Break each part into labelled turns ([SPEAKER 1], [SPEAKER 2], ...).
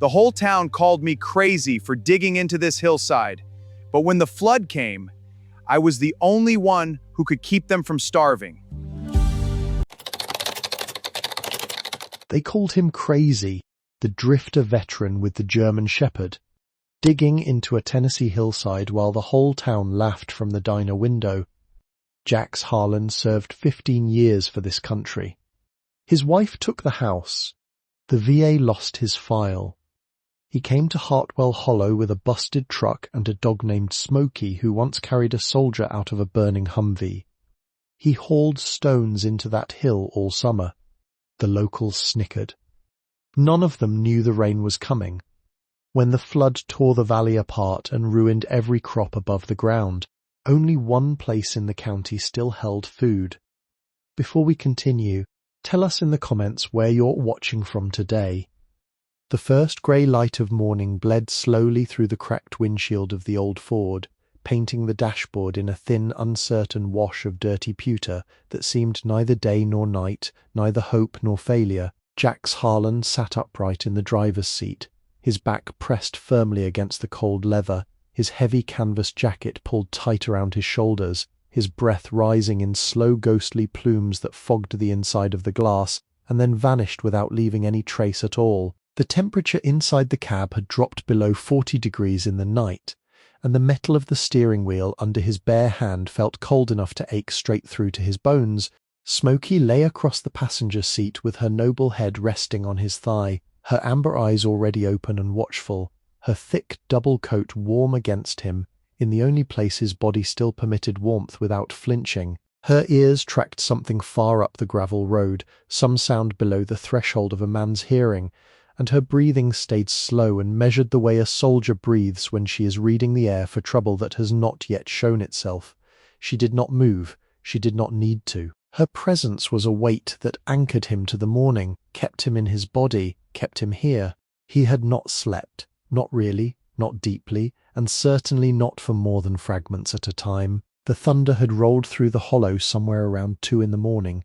[SPEAKER 1] The whole town called me crazy for digging into this hillside. But when the flood came, I was the only one who could keep them from starving.
[SPEAKER 2] They called him crazy, the drifter veteran with the German shepherd, digging into a Tennessee hillside while the whole town laughed from the diner window. Jax Harlan served 15 years for this country. His wife took the house. The VA lost his file. He came to Hartwell Hollow with a busted truck and a dog named Smokey who once carried a soldier out of a burning Humvee. He hauled stones into that hill all summer. The locals snickered. None of them knew the rain was coming. When the flood tore the valley apart and ruined every crop above the ground, only one place in the county still held food. Before we continue, tell us in the comments where you're watching from today. The first grey light of morning bled slowly through the cracked windshield of the old Ford, painting the dashboard in a thin, uncertain wash of dirty pewter that seemed neither day nor night, neither hope nor failure. Jax Harlan sat upright in the driver's seat, his back pressed firmly against the cold leather, his heavy canvas jacket pulled tight around his shoulders, his breath rising in slow ghostly plumes that fogged the inside of the glass and then vanished without leaving any trace at all. The temperature inside the cab had dropped below 40 degrees in the night, and the metal of the steering wheel under his bare hand felt cold enough to ache straight through to his bones. Smokey lay across the passenger seat with her noble head resting on his thigh, her amber eyes already open and watchful, her thick double coat warm against him, in the only place his body still permitted warmth without flinching. Her ears tracked something far up the gravel road, some sound below the threshold of a man's hearing, and her breathing stayed slow and measured the way a soldier breathes when she is reading the air for trouble that has not yet shown itself. She did not move. She did not need to. Her presence was a weight that anchored him to the morning, kept him in his body, kept him here. He had not slept. Not really, not deeply, and certainly not for more than fragments at a time. The thunder had rolled through the hollow somewhere around 2 a.m,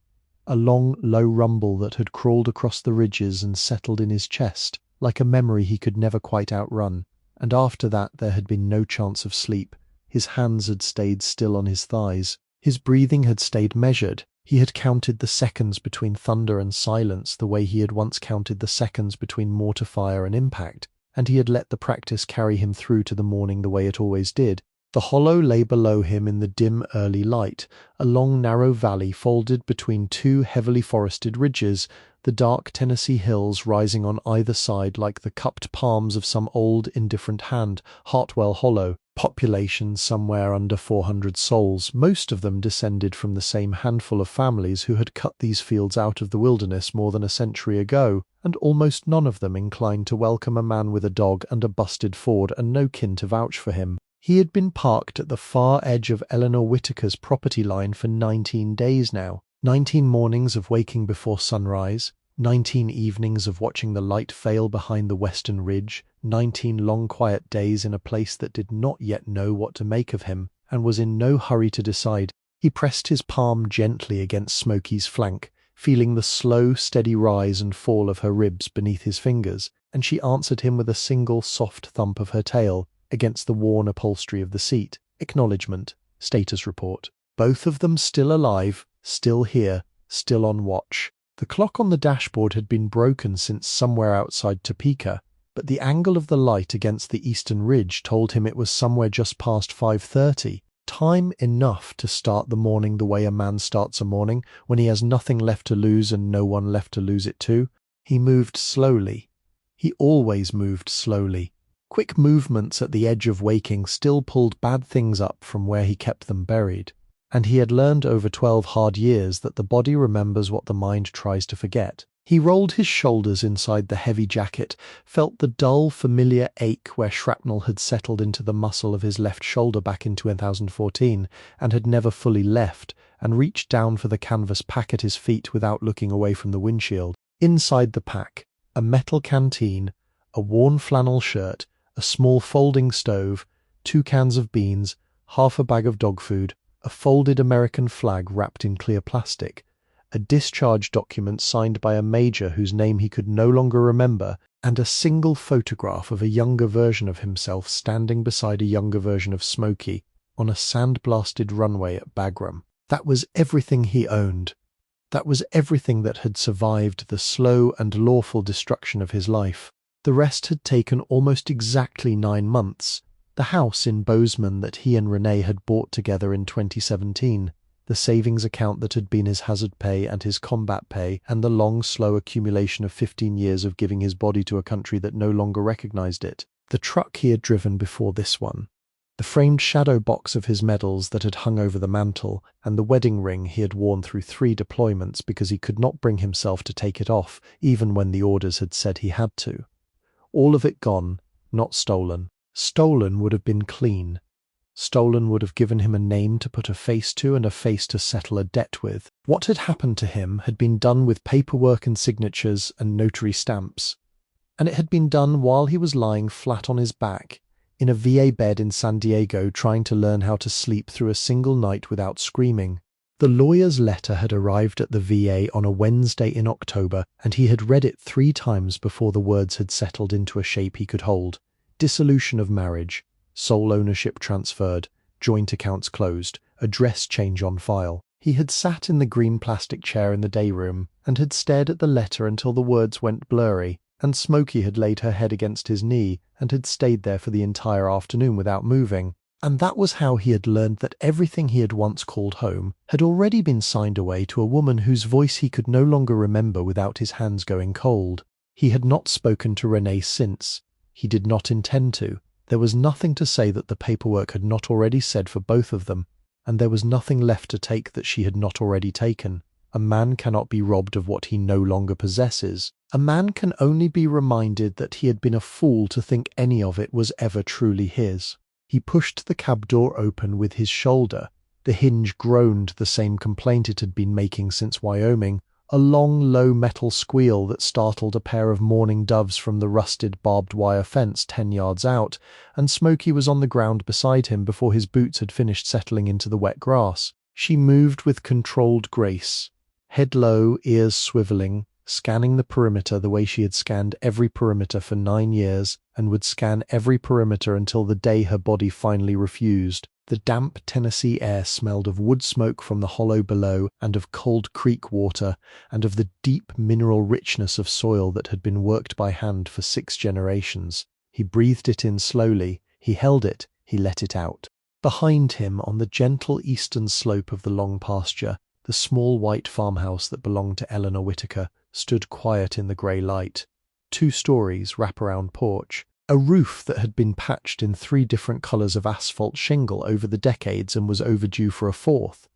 [SPEAKER 2] a long, low rumble that had crawled across the ridges and settled in his chest, like a memory he could never quite outrun. And after that there had been no chance of sleep. His hands had stayed still on his thighs. His breathing had stayed measured. He had counted the seconds between thunder and silence the way he had once counted the seconds between mortar fire and impact, and he had let the practice carry him through to the morning the way it always did. The hollow lay below him in the dim early light, a long narrow valley folded between 2 heavily forested ridges, the dark Tennessee hills rising on either side like the cupped palms of some old indifferent hand. Hartwell Hollow, population somewhere under 400 souls, most of them descended from the same handful of families who had cut these fields out of the wilderness more than a century ago, and almost none of them inclined to welcome a man with a dog and a busted Ford and no kin to vouch for him. He had been parked at the far edge of Eleanor Whitaker's property line for 19 days now. 19 mornings of waking before sunrise, 19 evenings of watching the light fail behind the western ridge, 19 long quiet days in a place that did not yet know what to make of him, and was in no hurry to decide. He pressed his palm gently against Smokey's flank, feeling the slow, steady rise and fall of her ribs beneath his fingers, and she answered him with a single soft thump of her tail against the worn upholstery of the seat. Acknowledgement. Status report. Both of them still alive, still here, still on watch. The clock on the dashboard had been broken since somewhere outside Topeka, but the angle of the light against the eastern ridge told him it was somewhere just past 5:30. Time enough to start the morning the way a man starts a morning, when he has nothing left to lose and no one left to lose it to. He moved slowly. He always moved slowly. Quick movements at the edge of waking still pulled bad things up from where he kept them buried, and he had learned over 12 hard years that the body remembers what the mind tries to forget. He rolled his shoulders inside the heavy jacket, felt the dull, familiar ache where shrapnel had settled into the muscle of his left shoulder back in 2014 and had never fully left, and reached down for the canvas pack at his feet without looking away from the windshield. Inside the pack, a metal canteen, a worn flannel shirt, a small folding stove, 2 cans of beans, half a bag of dog food, a folded American flag wrapped in clear plastic, a discharge document signed by a major whose name he could no longer remember, and a single photograph of a younger version of himself standing beside a younger version of Smokey on a sandblasted runway at Bagram. That was everything he owned. That was everything that had survived the slow and lawful destruction of his life. The rest had taken almost exactly 9 months. The house in Bozeman that he and Renee had bought together in 2017, the savings account that had been his hazard pay and his combat pay, and the long, slow accumulation of 15 years of giving his body to a country that no longer recognized it. The truck he had driven before this one. The framed shadow box of his medals that had hung over the mantel, and the wedding ring he had worn through 3 deployments because he could not bring himself to take it off, even when the orders had said he had to. All of it gone, not stolen. Stolen would have been clean. Stolen would have given him a name to put a face to and a face to settle a debt with. What had happened to him had been done with paperwork and signatures and notary stamps. And it had been done while he was lying flat on his back, in a VA bed in San Diego, trying to learn how to sleep through a single night without screaming. The lawyer's letter had arrived at the VA on a Wednesday in October, and he had read it 3 times before the words had settled into a shape he could hold. Dissolution of marriage, sole ownership transferred, joint accounts closed, address change on file. He had sat in the green plastic chair in the day room and had stared at the letter until the words went blurry, and Smokey had laid her head against his knee and had stayed there for the entire afternoon without moving. And that was how he had learned that everything he had once called home had already been signed away to a woman whose voice he could no longer remember without his hands going cold. He had not spoken to Renee since. He did not intend to. There was nothing to say that the paperwork had not already said for both of them, and there was nothing left to take that she had not already taken. A man cannot be robbed of what he no longer possesses. A man can only be reminded that he had been a fool to think any of it was ever truly his. He pushed the cab door open with his shoulder. The hinge groaned the same complaint it had been making since Wyoming, a long, low metal squeal that startled a pair of mourning doves from the rusted barbed wire fence 10 yards out, and Smokey was on the ground beside him before his boots had finished settling into the wet grass. She moved with controlled grace, head low, ears swiveling, scanning the perimeter the way she had scanned every perimeter for 9 years, and would scan every perimeter until the day her body finally refused. The damp Tennessee air smelled of wood smoke from the hollow below, and of cold creek water, and of the deep mineral richness of soil that had been worked by hand for 6 generations. He breathed it in slowly, he held it, he let it out. Behind him, on the gentle eastern slope of the long pasture, the small white farmhouse that belonged to Eleanor Whitaker stood quiet in the grey light. 2 stories, wraparound porch, a roof that had been patched in 3 different colours of asphalt shingle over the decades and was overdue for a 4th.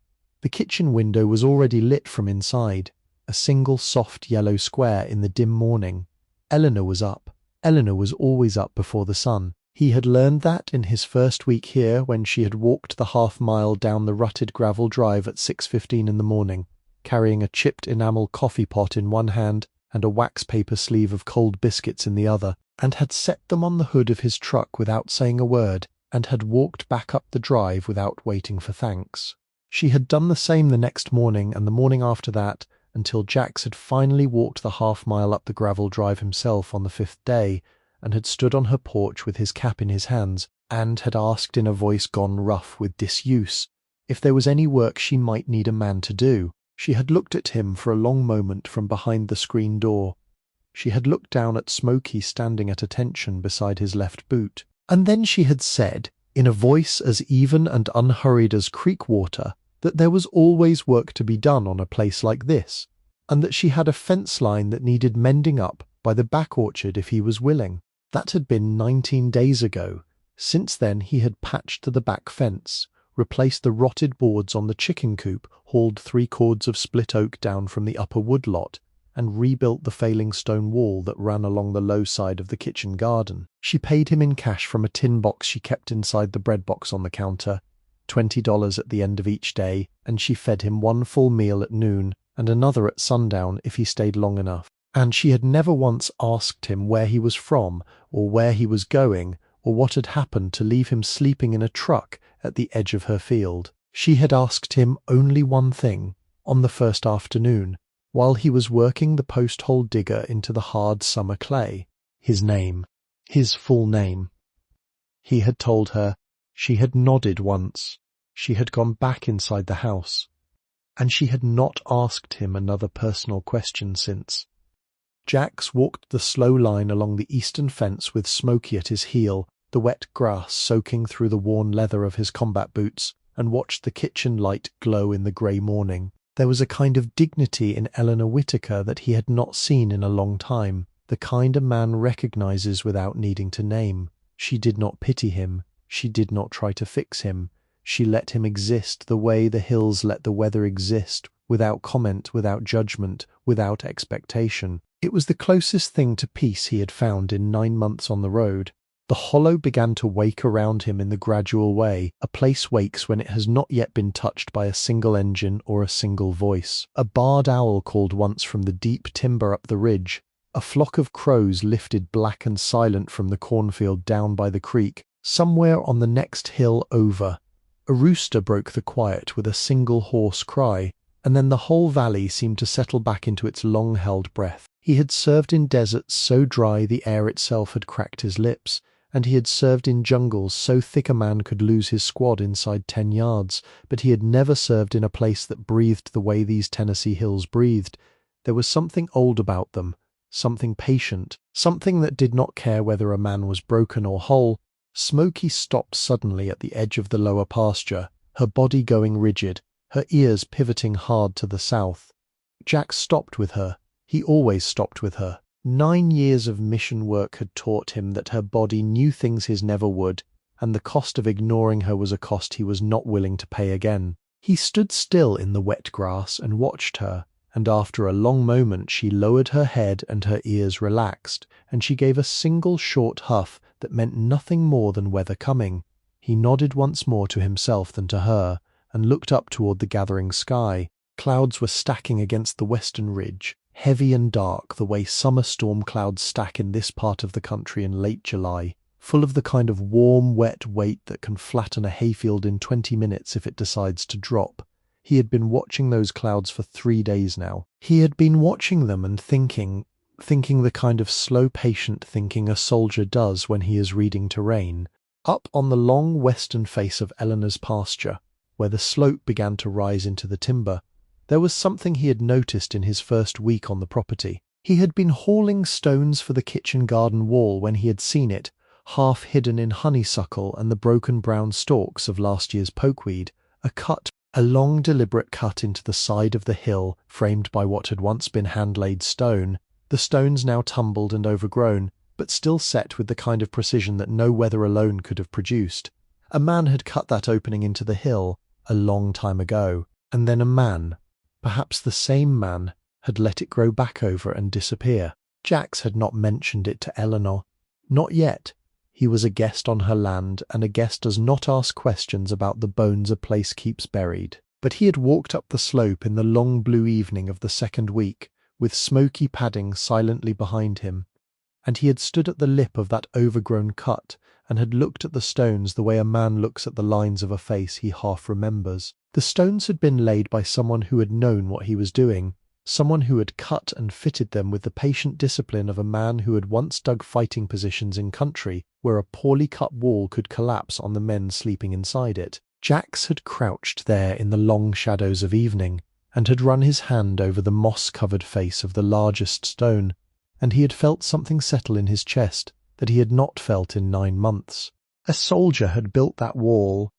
[SPEAKER 2] The kitchen window was already lit from inside, a single soft yellow square in the dim morning. Eleanor was up. Eleanor was always up before the sun. He had learned that in his first week here, when she had walked the half-mile down the rutted gravel drive at 6:15 in the morning, carrying a chipped enamel coffee pot in one hand and a wax paper sleeve of cold biscuits in the other, and had set them on the hood of his truck without saying a word, and had walked back up the drive without waiting for thanks. She had done the same the next morning and the morning after that, until Jax had finally walked the half-mile up the gravel drive himself on the 5th day, and had stood on her porch with his cap in his hands, and had asked in a voice gone rough with disuse if there was any work she might need a man to do. She had looked at him for a long moment from behind the screen door. She had looked down at Smokey standing at attention beside his left boot. And then she had said, in a voice as even and unhurried as creek water, that there was always work to be done on a place like this, and that she had a fence line that needed mending up by the back orchard if he was willing. That had been 19 days ago. Since then he had patched the back fence, replaced the rotted boards on the chicken coop, hauled 3 cords of split oak down from the upper wood lot, and rebuilt the failing stone wall that ran along the low side of the kitchen garden. She paid him in cash from a tin box she kept inside the bread box on the counter, $20 at the end of each day, and she fed him 1 full meal at noon and another at sundown if he stayed long enough. And she had never once asked him where he was from, or where he was going, or what had happened to leave him sleeping in a truck at the edge of her field. She had asked him only one thing, on the first afternoon, while he was working the post-hole digger into the hard summer clay. His name. His full name. He had told her. She had nodded once. She had gone back inside the house. And she had not asked him another personal question since. Jax walked the slow line along the eastern fence with Smokey at his heel, the wet grass soaking through the worn leather of his combat boots, and watched the kitchen light glow in the grey morning. There was a kind of dignity in Eleanor Whittaker that he had not seen in a long time, the kind a man recognizes without needing to name. She did not pity him. She did not try to fix him. She let him exist the way the hills let the weather exist, without comment, without judgment, without expectation. It was the closest thing to peace he had found in 9 months on the road. The hollow began to wake around him in the gradual way a place wakes when it has not yet been touched by a single engine or a single voice. A barred owl called once from the deep timber up the ridge. A flock of crows lifted black and silent from the cornfield down by the creek, somewhere on the next hill over. A rooster broke the quiet with a single hoarse cry, and then the whole valley seemed to settle back into its long-held breath. He had served in deserts so dry the air itself had cracked his lips, and he had served in jungles so thick a man could lose his squad inside 10 yards, but he had never served in a place that breathed the way these Tennessee hills breathed. There was something old about them, something patient, something that did not care whether a man was broken or whole. Smokey stopped suddenly at the edge of the lower pasture, her body going rigid, her ears pivoting hard to the south. Jack stopped with her. He always stopped with her. 9 years of mission work had taught him that her body knew things his never would, and the cost of ignoring her was a cost he was not willing to pay again. He stood still in the wet grass and watched her, and after a long moment she lowered her head and her ears relaxed, and she gave a single short huff that meant nothing more than weather coming. He nodded once more to himself than to her, and looked up toward the gathering sky. Clouds were stacking against the western ridge, heavy and dark the way summer storm clouds stack in this part of the country in late July, full of the kind of warm, wet weight that can flatten a hayfield in 20 minutes if it decides to drop. He had been watching those clouds for 3 days now. He had been watching them and thinking the kind of slow, patient thinking a soldier does when he is reading terrain. Up on the long western face of Eleanor's pasture, where the slope began to rise into the timber, there was something he had noticed in his first week on the property. He had been hauling stones for the kitchen garden wall when he had seen it, half hidden in honeysuckle and the broken brown stalks of last year's pokeweed, a long deliberate cut into the side of the hill framed by what had once been hand-laid stone, the stones now tumbled and overgrown, but still set with the kind of precision that no weather alone could have produced. A man had cut that opening into the hill a long time ago, and then a man, perhaps the same man, had let it grow back over and disappear. Jax had not mentioned it to Eleanor. Not yet. He was a guest on her land, and a guest does not ask questions about the bones a place keeps buried. But he had walked up the slope in the long blue evening of the second week, with Smokey padding silently behind him, and he had stood at the lip of that overgrown cut, and had looked at the stones the way a man looks at the lines of a face he half remembers. The stones had been laid by someone who had known what he was doing, someone who had cut and fitted them with the patient discipline of a man who had once dug fighting positions in country where a poorly cut wall could collapse on the men sleeping inside it. Jax had crouched there in the long shadows of evening, and had run his hand over the moss-covered face of the largest stone, and he had felt something settle in his chest that he had not felt in 9 months. A soldier had built that wall.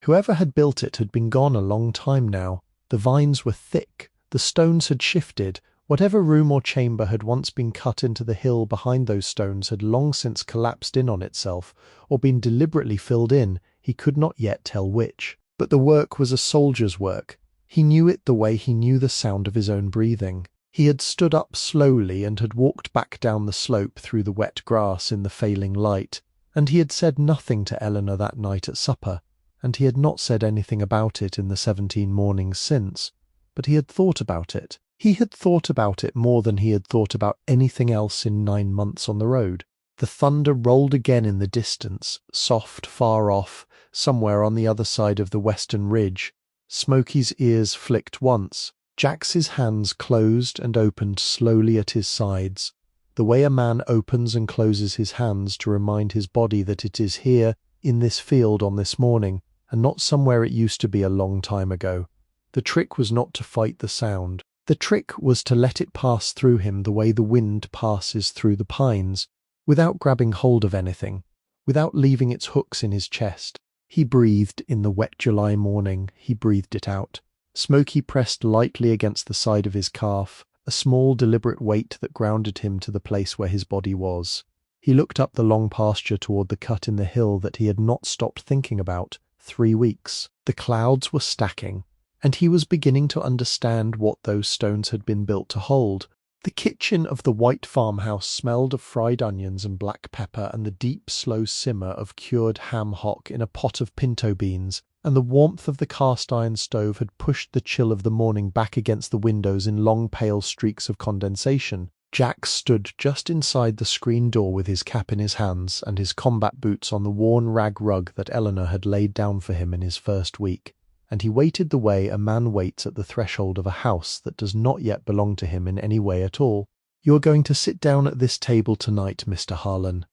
[SPEAKER 2] Whoever had built it had been gone a long time now. The vines were thick, the stones had shifted. Whatever room or chamber had once been cut into the hill behind those stones had long since collapsed in on itself, or been deliberately filled in, he could not yet tell which. But the work was a soldier's work. He knew it the way he knew the sound of his own breathing. He had stood up slowly and had walked back down the slope through the wet grass in the failing light, and he had said nothing to Eleanor that night at supper, and he had not said anything about it in the 17 mornings since, but he had thought about it. He had thought about it more than he had thought about anything else in 9 months on the road. The thunder rolled again in the distance, soft, far off, somewhere on the other side of the western ridge. Smokey's ears flicked once. Jax's hands closed and opened slowly at his sides. The way a man opens and closes his hands to remind his body that it is here, in this field on this morning, and not somewhere it used to be a long time ago. The trick was not to fight the sound. The trick was to let it pass through him the way the wind passes through the pines, without grabbing hold of anything, without leaving its hooks in his chest. He breathed in the wet July morning. He breathed it out. Smokey pressed lightly against the side of his calf, a small deliberate weight that grounded him to the place where his body was. He looked up the long pasture toward the cut in the hill that he had not stopped thinking about 3 weeks. The clouds were stacking, and he was beginning to understand what those stones had been built to hold. The kitchen of the white farmhouse smelled of fried onions and black pepper and the deep, slow simmer of cured ham hock in a pot of pinto beans, and the warmth of the cast-iron stove had pushed the chill of the morning back against the windows in long pale streaks of condensation. Jack stood just inside the screen door with his cap in his hands and his combat boots on the worn rag rug that Eleanor had laid down for him in his first week, and he waited the way a man waits at the threshold of a house that does not yet belong to him in any way at all. "You are going to sit down at this table tonight, Mr. Harlan."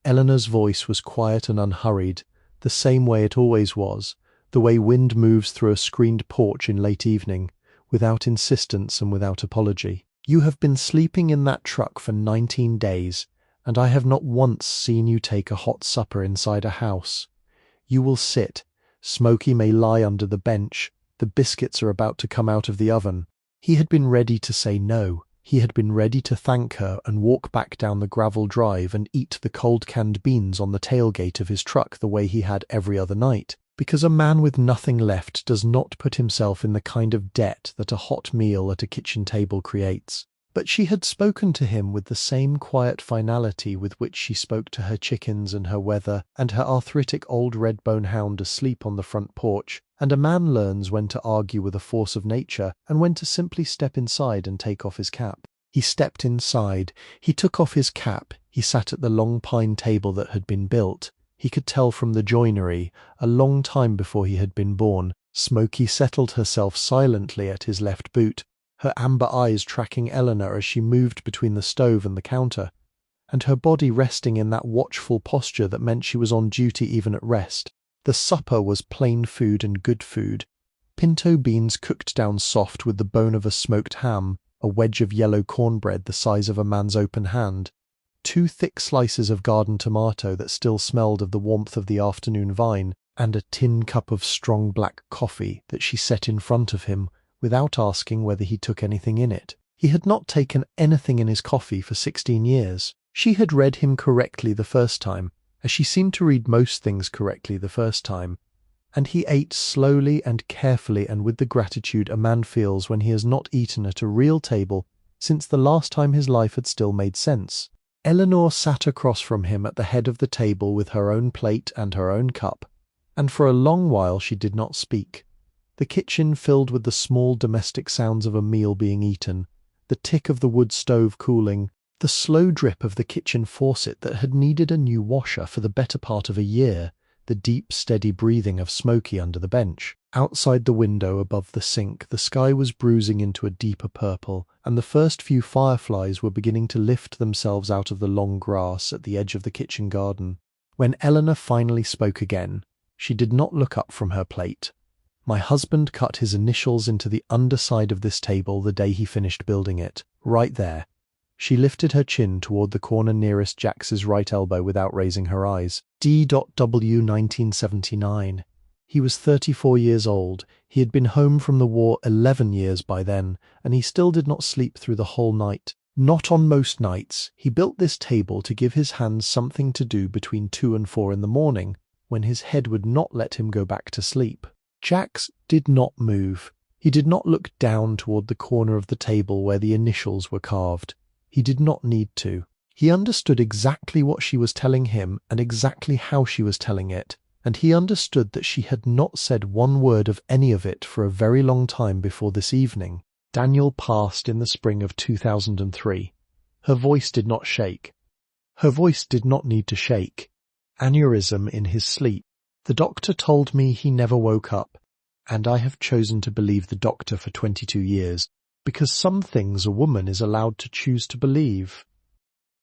[SPEAKER 2] Eleanor's voice was quiet and unhurried, the same way it always was, the way wind moves through a screened porch in late evening, without insistence and without apology. "You have been sleeping in that truck for 19 days, and I have not once seen you take a hot supper inside a house. You will sit. Smokey may lie under the bench. The biscuits are about to come out of the oven." He had been ready to say no. He had been ready to thank her and walk back down the gravel drive and eat the cold canned beans on the tailgate of his truck the way he had every other night. Because a man with nothing left does not put himself in the kind of debt that a hot meal at a kitchen table creates. But she had spoken to him with the same quiet finality with which she spoke to her chickens and her weather and her arthritic old red-bone hound asleep on the front porch, and a man learns when to argue with a force of nature and when to simply step inside and take off his cap. He stepped inside. He took off his cap. He sat at the long pine table that had been built. He could tell from the joinery, a long time before he had been born. Smokey settled herself silently at his left boot, her amber eyes tracking Eleanor as she moved between the stove and the counter, and her body resting in that watchful posture that meant she was on duty even at rest. The supper was plain food and good food. Pinto beans cooked down soft with the bone of a smoked ham, a wedge of yellow cornbread the size of a man's open hand, 2 thick slices of garden tomato that still smelled of the warmth of the afternoon vine, and a tin cup of strong black coffee that she set in front of him without asking whether he took anything in it. He had not taken anything in his coffee for 16 years. She had read him correctly the first time, as she seemed to read most things correctly the first time, and he ate slowly and carefully and with the gratitude a man feels when he has not eaten at a real table since the last time his life had still made sense. Eleanor sat across from him at the head of the table with her own plate and her own cup, and for a long while she did not speak. The kitchen filled with the small domestic sounds of a meal being eaten, the tick of the wood stove cooling, the slow drip of the kitchen faucet that had needed a new washer for the better part of a year, the deep, steady breathing of Smokey under the bench. Outside the window above the sink, the sky was bruising into a deeper purple, and the first few fireflies were beginning to lift themselves out of the long grass at the edge of the kitchen garden. When Eleanor finally spoke again, she did not look up from her plate. "My husband cut his initials into the underside of this table the day he finished building it, right there." She lifted her chin toward the corner nearest Jax's right elbow without raising her eyes. D.W. 1979. He was 34 years old. He had been home from the war 11 years by then, and he still did not sleep through the whole night. Not on most nights. He built this table to give his hands something to do between 2 and 4 in the morning, when his head would not let him go back to sleep. Jax did not move. He did not look down toward the corner of the table where the initials were carved. He did not need to. He understood exactly what she was telling him and exactly how she was telling it, and he understood that she had not said one word of any of it for a very long time before this evening. Daniel passed in the spring of 2003. Her voice did not shake. Her voice did not need to shake. Aneurysm in his sleep. The doctor told me he never woke up, and I have chosen to believe the doctor for 22 years, because some things a woman is allowed to choose to believe.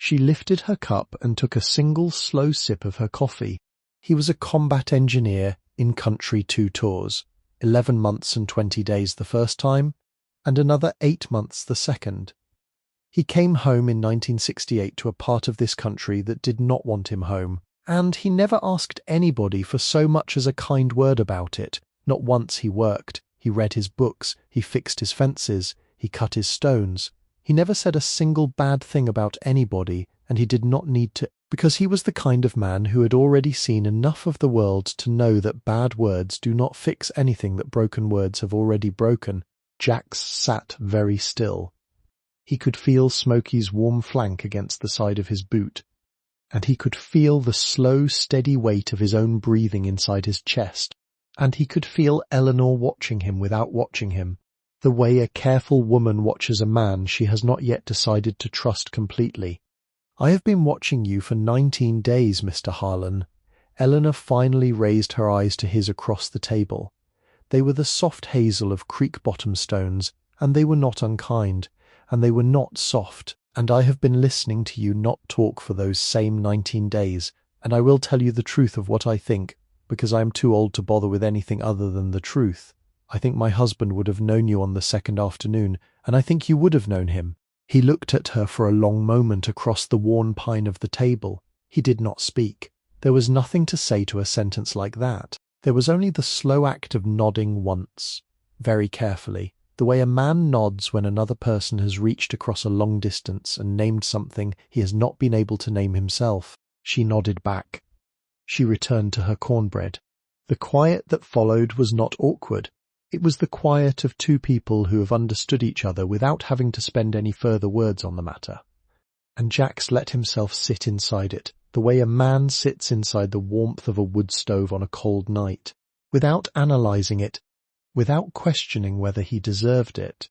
[SPEAKER 2] She lifted her cup and took a single slow sip of her coffee. He was a combat engineer in country 2 tours, 11 months and 20 days the first time, and another 8 months the second. He came home in 1968 to a part of this country that did not want him home, and he never asked anybody for so much as a kind word about it. Not once. He worked, he read his books, he fixed his fences, he cut his stones. He never said a single bad thing about anybody, and he did not need to, because he was the kind of man who had already seen enough of the world to know that bad words do not fix anything that broken words have already broken. Jax sat very still. He could feel Smokey's warm flank against the side of his boot, and he could feel the slow, steady weight of his own breathing inside his chest, and he could feel Eleanor watching him without watching him, the way a careful woman watches a man she has not yet decided to trust completely. "I have been watching you for 19 days, Mr. Harlan." Eleanor finally raised her eyes to his across the table. They were the soft hazel of creek-bottom stones, and they were not unkind, and they were not soft, and I have been listening to you not talk for those same 19 days, and I will tell you the truth of what I think, because I am too old to bother with anything other than the truth. I think my husband would have known you on the second afternoon, and I think you would have known him. He looked at her for a long moment across the worn pine of the table. He did not speak. There was nothing to say to a sentence like that. There was only the slow act of nodding once, very carefully, the way a man nods when another person has reached across a long distance and named something he has not been able to name himself. She nodded back. She returned to her cornbread. The quiet that followed was not awkward. It was the quiet of 2 people who have understood each other without having to spend any further words on the matter. And Jax let himself sit inside it, the way a man sits inside the warmth of a wood stove on a cold night, without analysing it, without questioning whether he deserved it.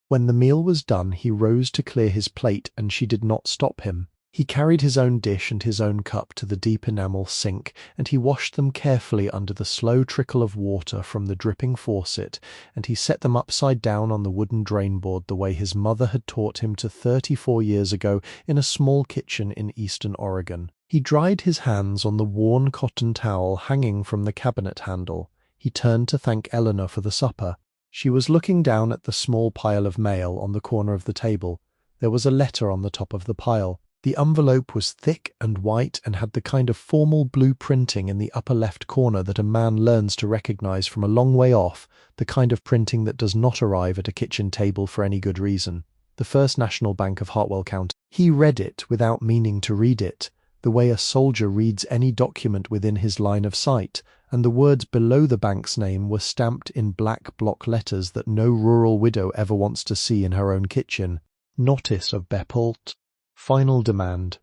[SPEAKER 2] When the meal was done, he rose to clear his plate, and she did not stop him. He carried his own dish and his own cup to the deep enamel sink, and he washed them carefully under the slow trickle of water from the dripping faucet, and he set them upside down on the wooden drainboard the way his mother had taught him to 34 years ago in a small kitchen in eastern Oregon. He dried his hands on the worn cotton towel hanging from the cabinet handle. He turned to thank Eleanor for the supper. She was looking down at the small pile of mail on the corner of the table. There was a letter on the top of the pile. The envelope was thick and white and had the kind of formal blue printing in the upper left corner that a man learns to recognize from a long way off, the kind of printing that does not arrive at a kitchen table for any good reason. The First National Bank of Hartwell County. He read it without meaning to read it, the way a soldier reads any document within his line of sight, and the words below the bank's name were stamped in black block letters that no rural widow ever wants to see in her own kitchen. Notice of Beppelt. Final demand.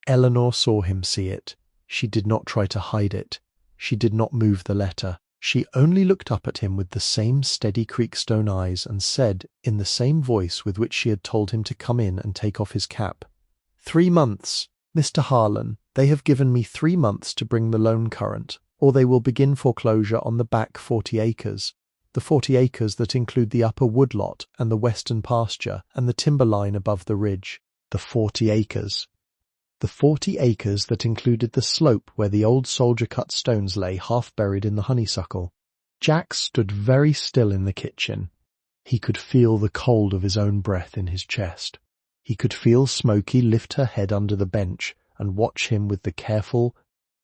[SPEAKER 2] Eleanor saw him see it. She did not try to hide it. She did not move the letter. She only looked up at him with the same steady creekstone eyes and said, in the same voice with which she had told him to come in and take off his cap, 3 months, Mr. Harlan. They have given me 3 months to bring the loan current, or they will begin foreclosure on the back 40 acres. The 40 acres that include the upper woodlot and the western pasture and the timber line above the ridge. The 40 acres. The 40 acres that included the slope where the old soldier-cut stones lay half buried in the honeysuckle. Jack stood very still in the kitchen. He could feel the cold of his own breath in his chest. He could feel Smokey lift her head under the bench and watch him with the careful,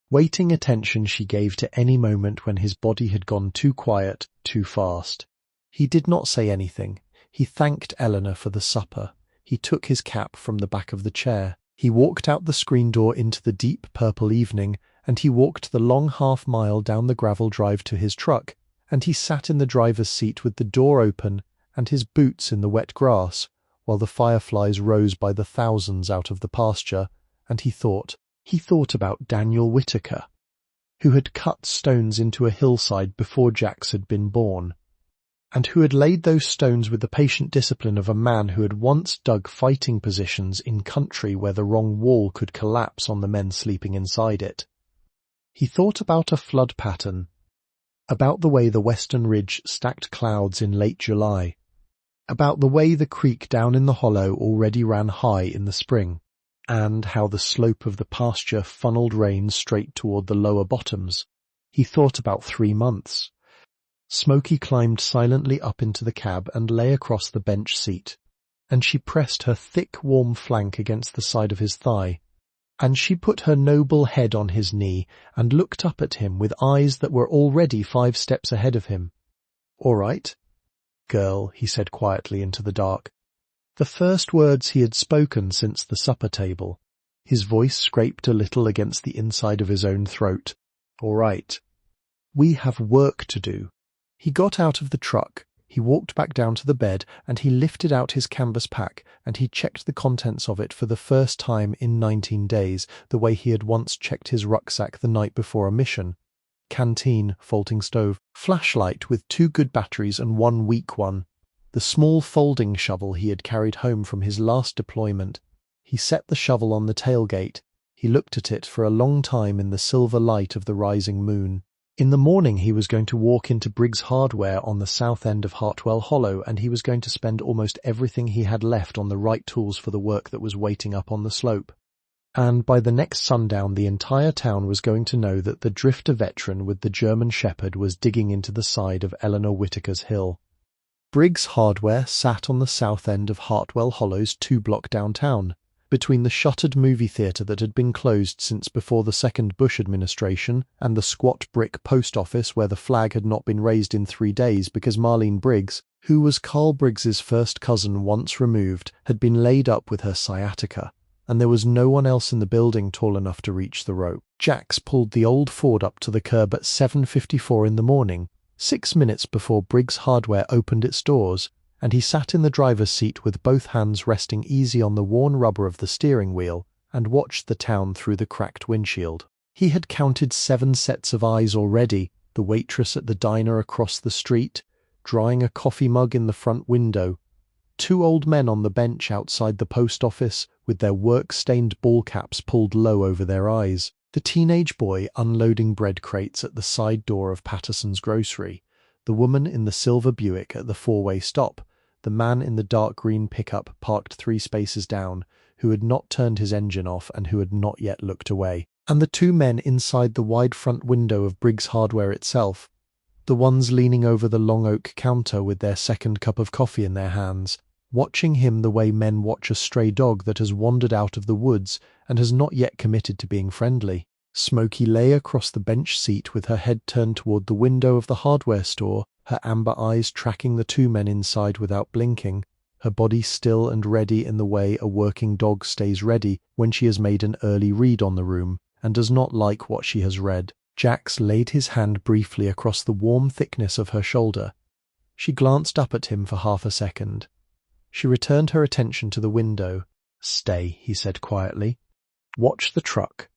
[SPEAKER 2] waiting attention she gave to any moment when his body had gone too quiet, too fast. He did not say anything. He thanked Eleanor for the supper. He took his cap from the back of the chair. He walked out the screen door into the deep purple evening, and he walked the long half-mile down the gravel drive to his truck, and he sat in the driver's seat with the door open and his boots in the wet grass, while the fireflies rose by the thousands out of the pasture, and he thought about Daniel Whitaker, who had cut stones into a hillside before Jax had been born, and who had laid those stones with the patient discipline of a man who had once dug fighting positions in country where the wrong wall could collapse on the men sleeping inside it. He thought about a flood pattern, about the way the western ridge stacked clouds in late July, about the way the creek down in the hollow already ran high in the spring. and how the slope of the pasture funneled rain straight toward the lower bottoms. He thought about 3 months. Smokey climbed silently up into the cab and lay across the bench seat, and she pressed her thick, warm flank against the side of his thigh, and she put her noble head on his knee and looked up at him with eyes that were already 5 steps ahead of him. "All right, girl," he said quietly into the dark. The first words he had spoken since the supper table. His voice scraped a little against the inside of his own throat. "All right. We have work to do." He got out of the truck, he walked back down to the bed, and he lifted out his canvas pack, and he checked the contents of it for the first time in 19 days, the way he had once checked his rucksack the night before a mission. Canteen, folding stove, flashlight with 2 good batteries and 1 weak one. The small folding shovel he had carried home from his last deployment. He set the shovel on the tailgate. He looked at it for a long time in the silver light of the rising moon. In the morning he was going to walk into Briggs Hardware on the south end of Hartwell Hollow, and he was going to spend almost everything he had left on the right tools for the work that was waiting up on the slope. And by the next sundown the entire town was going to know that the drifter veteran with the German Shepherd was digging into the side of Eleanor Whitaker's hill. Briggs Hardware sat on the south end of Hartwell Hollow's 2-block downtown, between the shuttered movie theatre that had been closed since before the second Bush administration and the squat brick post office where the flag had not been raised in 3 days because Marlene Briggs, who was Carl Briggs's first cousin once removed, had been laid up with her sciatica, and there was no one else in the building tall enough to reach the rope. Jax pulled the old Ford up to the curb at 7:54 in the morning, 6 minutes before Briggs Hardware opened its doors, and he sat in the driver's seat with both hands resting easy on the worn rubber of the steering wheel and watched the town through the cracked windshield. He had counted 7 sets of eyes already, the waitress at the diner across the street, drying a coffee mug in the front window, 2 old men on the bench outside the post office with their work-stained ball caps pulled low over their eyes, the teenage boy unloading bread crates at the side door of Patterson's grocery, the woman in the silver Buick at the 4-way stop, the man in the dark green pickup parked 3 spaces down, who had not turned his engine off and who had not yet looked away, and the 2 men inside the wide front window of Briggs Hardware itself, the ones leaning over the long oak counter with their second cup of coffee in their hands, watching him the way men watch a stray dog that has wandered out of the woods and has not yet committed to being friendly. Smokey lay across the bench seat with her head turned toward the window of the hardware store, her amber eyes tracking the 2 men inside without blinking, her body still and ready in the way a working dog stays ready when she has made an early read on the room and does not like what she has read. Jax laid his hand briefly across the warm thickness of her shoulder. She glanced up at him for half a second. She returned her attention to the window. "Stay," he said quietly. "Watch the truck."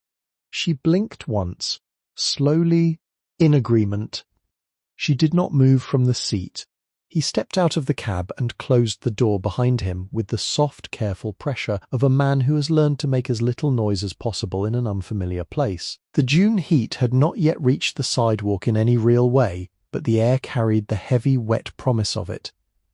[SPEAKER 2] She blinked once, slowly, in agreement. She did not move from the seat. He stepped out of the cab and closed the door behind him with the soft, careful pressure of a man who has learned to make as little noise as possible in an unfamiliar place. The June heat had not yet reached the sidewalk in any real way, but the air carried the heavy, wet promise of it,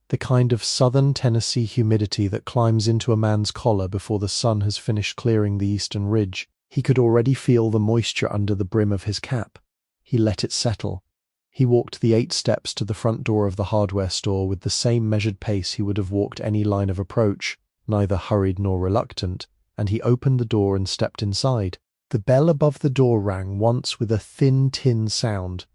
[SPEAKER 2] the kind of southern Tennessee humidity that climbs into a man's collar before the sun has finished clearing the eastern ridge. He could already feel the moisture under the brim of his cap. He let it settle. He walked the 8 steps to the front door of the hardware store with the same measured pace he would have walked any line of approach, neither hurried nor reluctant, and he opened the door and stepped inside. The bell above the door rang once with a thin tin sound.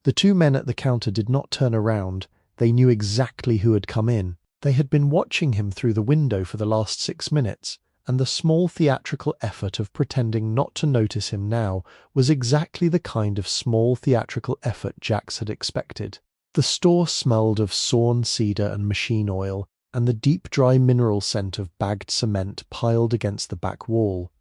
[SPEAKER 2] The 2 men at the counter did not turn around. They knew exactly who had come in. They had been watching him through the window for the last 6 minutes, and the small theatrical effort of pretending not to notice him now was exactly the kind of small theatrical effort Jax had expected. The store smelled of sawn cedar and machine oil, and the deep dry mineral scent of bagged cement piled against the back wall.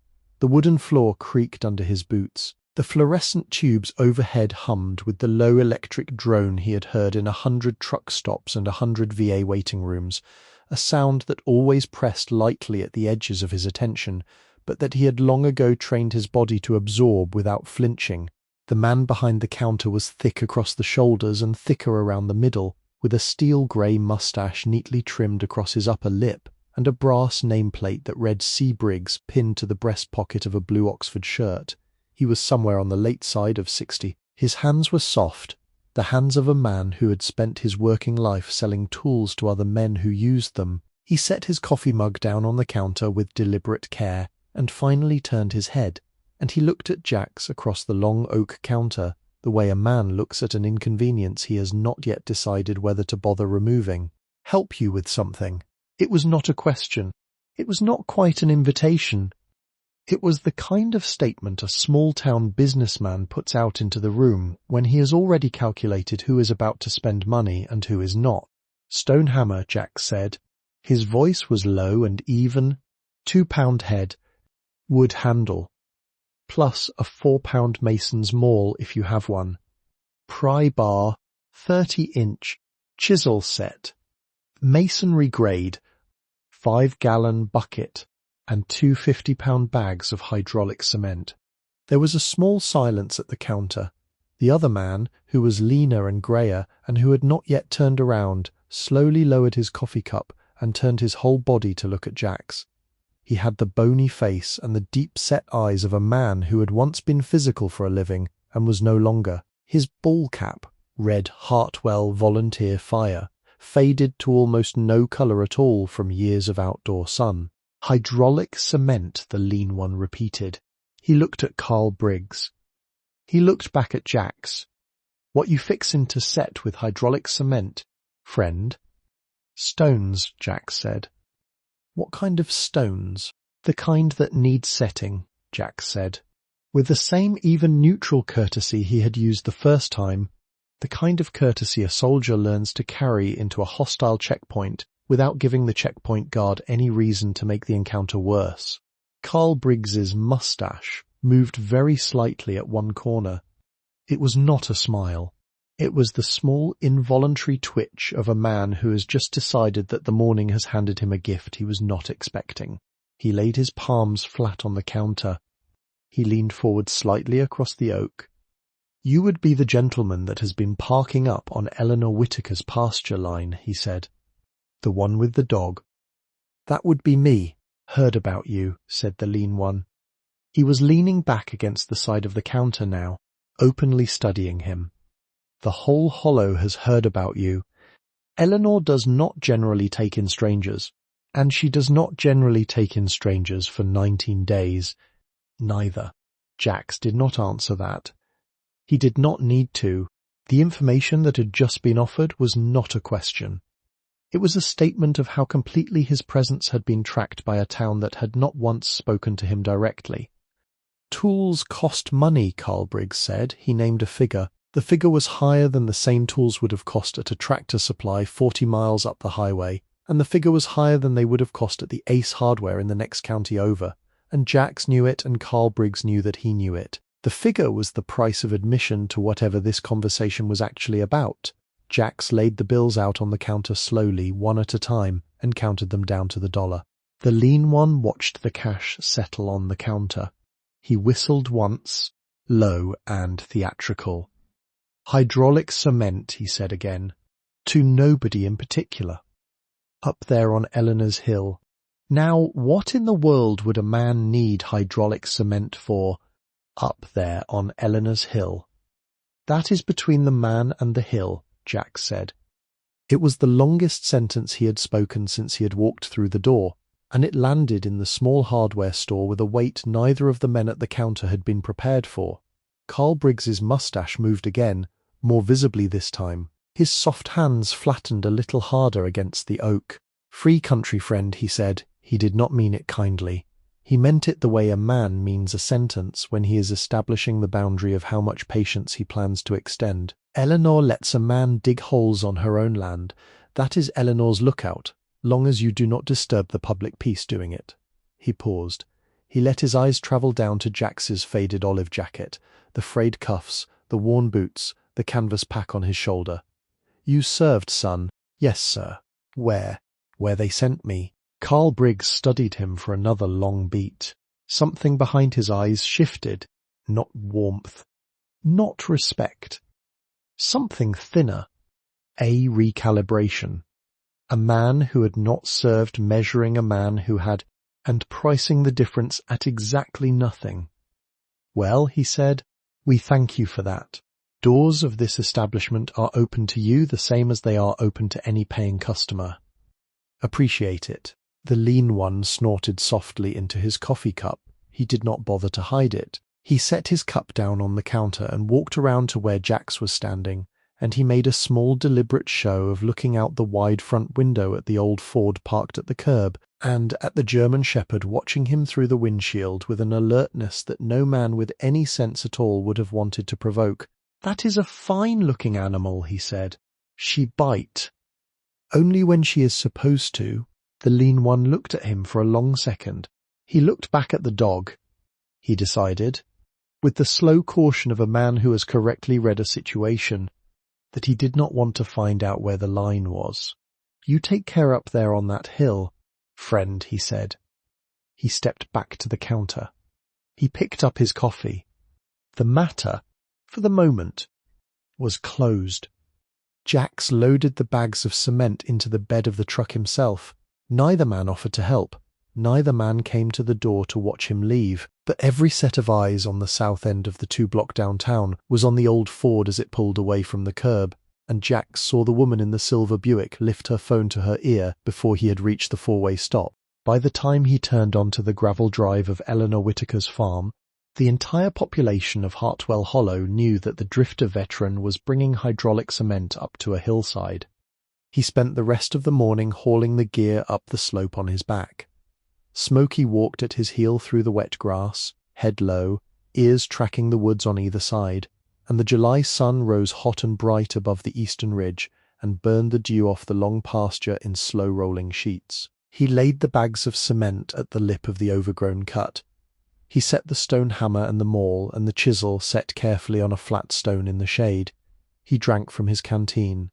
[SPEAKER 2] The wooden floor creaked under his boots. The fluorescent tubes overhead hummed with the low electric drone he had heard in 100 truck stops and 100 VA waiting rooms, a sound that always pressed lightly at the edges of his attention, but that he had long ago trained his body to absorb without flinching. The man behind the counter was thick across the shoulders and thicker around the middle, with a steel grey mustache neatly trimmed across his upper lip, and a brass nameplate that read C. Briggs pinned to the breast pocket of a blue Oxford shirt. He was somewhere on the late side of 60. His hands were soft, the hands of a man who had spent his working life selling tools to other men who used them. He set his coffee mug down on the counter with deliberate care, and finally turned his head, and he looked at Jax across the long oak counter, the way a man looks at an inconvenience he has not yet decided whether to bother removing. Help you with something. It was not a question. It was not quite an invitation. It was the kind of statement a small-town businessman puts out into the room when he has already calculated who is about to spend money and who is not. "Stone hammer," Jack said. His voice was low and even. £2 head. Wood handle. Plus a £4 mason's maul if you have one. Pry bar. 30-inch. Chisel set. Masonry grade. 5-gallon bucket. And 2 £50 bags of hydraulic cement. There was a small silence at the counter. The other man, who was leaner and greyer and who had not yet turned around, slowly lowered his coffee cup and turned his whole body to look at Jax. He had the bony face and the deep-set eyes of a man who had once been physical for a living and was no longer. His ball cap, read Hartwell Volunteer Fire, faded to almost no colour at all from years of outdoor sun. "Hydraulic cement," the lean one repeated. He looked at Carl Briggs. He looked back at Jax. "What you fixin' to set with hydraulic cement, friend?" "Stones," Jax said. "What kind of stones?" "The kind that need setting," Jax said. With the same even neutral courtesy he had used the first time, the kind of courtesy a soldier learns to carry into a hostile checkpoint without giving the checkpoint guard any reason to make the encounter worse. Carl Briggs's moustache moved very slightly at one corner. It was not a smile. It was the small, involuntary twitch of a man who has just decided that the morning has handed him a gift he was not expecting. He laid his palms flat on the counter. He leaned forward slightly across the oak. "You would be the gentleman that has been parking up on Eleanor Whitaker's pasture line," he said. "The one with the dog." "That would be me. Heard about you," said the lean one. He was leaning back against the side of the counter now, openly studying him. "The whole hollow has heard about you. Eleanor does not generally take in strangers, and she does not generally take in strangers for 19 days. Neither." Jax did not answer that. He did not need to. The information that had just been offered was not a question. It was a statement of how completely his presence had been tracked by a town that had not once spoken to him directly. "Tools cost money," Carl Briggs said. He named a figure. The figure was higher than the same tools would have cost at a tractor supply 40 miles up the highway, and the figure was higher than they would have cost at the Ace Hardware in the next county over, and Jax knew it and Carl Briggs knew that he knew it. The figure was the price of admission to whatever this conversation was actually about. Jax laid the bills out on the counter slowly, one at a time, and counted them down to the dollar. The lean one watched the cash settle on the counter. He whistled once, low and theatrical. "Hydraulic cement," he said again. "To nobody in particular. Up there on Eleanor's Hill. Now, what in the world would a man need hydraulic cement for? Up there on Eleanor's Hill. That is between the man and the hill," Jack said. It was the longest sentence he had spoken since he had walked through the door, and it landed in the small hardware store with a weight neither of the men at the counter had been prepared for. Carl Briggs's moustache moved again, more visibly this time. His soft hands flattened a little harder against the oak. "Free country friend," he said. He did not mean it kindly. He meant it the way a man means a sentence when he is establishing the boundary of how much patience he plans to extend. "Eleanor lets a man dig holes on her own land. That is Eleanor's lookout, long as you do not disturb the public peace doing it." He paused. He let his eyes travel down to Jax's faded olive jacket, the frayed cuffs, the worn boots, the canvas pack on his shoulder. "You served, son?" "Yes, sir." "Where?" "Where they sent me." Carl Briggs studied him for another long beat. Something behind his eyes shifted. Not warmth. Not respect. Something thinner. A recalibration. A man who had not served measuring a man who had, and pricing the difference at exactly nothing. "Well," he said, "we thank you for that. Doors of this establishment are open to you the same as they are open to any paying customer. Appreciate it." The lean one snorted softly into his coffee cup. He did not bother to hide it. He set his cup down on the counter and walked around to where Jax was standing, and he made a small deliberate show of looking out the wide front window at the old Ford parked at the curb, and at the German Shepherd watching him through the windshield with an alertness that no man with any sense at all would have wanted to provoke. "That is a fine-looking animal," he said. "She bite." "Only when she is supposed to." The lean one looked at him for a long second. He looked back at the dog. He decided, with the slow caution of a man who has correctly read a situation, that he did not want to find out where the line was. "You take care up there on that hill, friend," he said. He stepped back to the counter. He picked up his coffee. The matter, for the moment, was closed. Jax loaded the bags of cement into the bed of the truck himself. Neither man offered to help. Neither man came to the door to watch him leave, but every set of eyes on the south end of the 2-block downtown was on the old Ford as it pulled away from the curb, and Jax saw the woman in the silver Buick lift her phone to her ear before he had reached the 4-way stop. By the time he turned onto the gravel drive of Eleanor Whitaker's farm, the entire population of Hartwell Hollow knew that the drifter veteran was bringing hydraulic cement up to a hillside. He spent the rest of the morning hauling the gear up the slope on his back. Smokey walked at his heel through the wet grass, head low, ears tracking the woods on either side, and the July sun rose hot and bright above the eastern ridge and burned the dew off the long pasture in slow-rolling sheets. He laid the bags of cement at the lip of the overgrown cut. He set the stone hammer and the maul and the chisel set carefully on a flat stone in the shade. He drank from his canteen.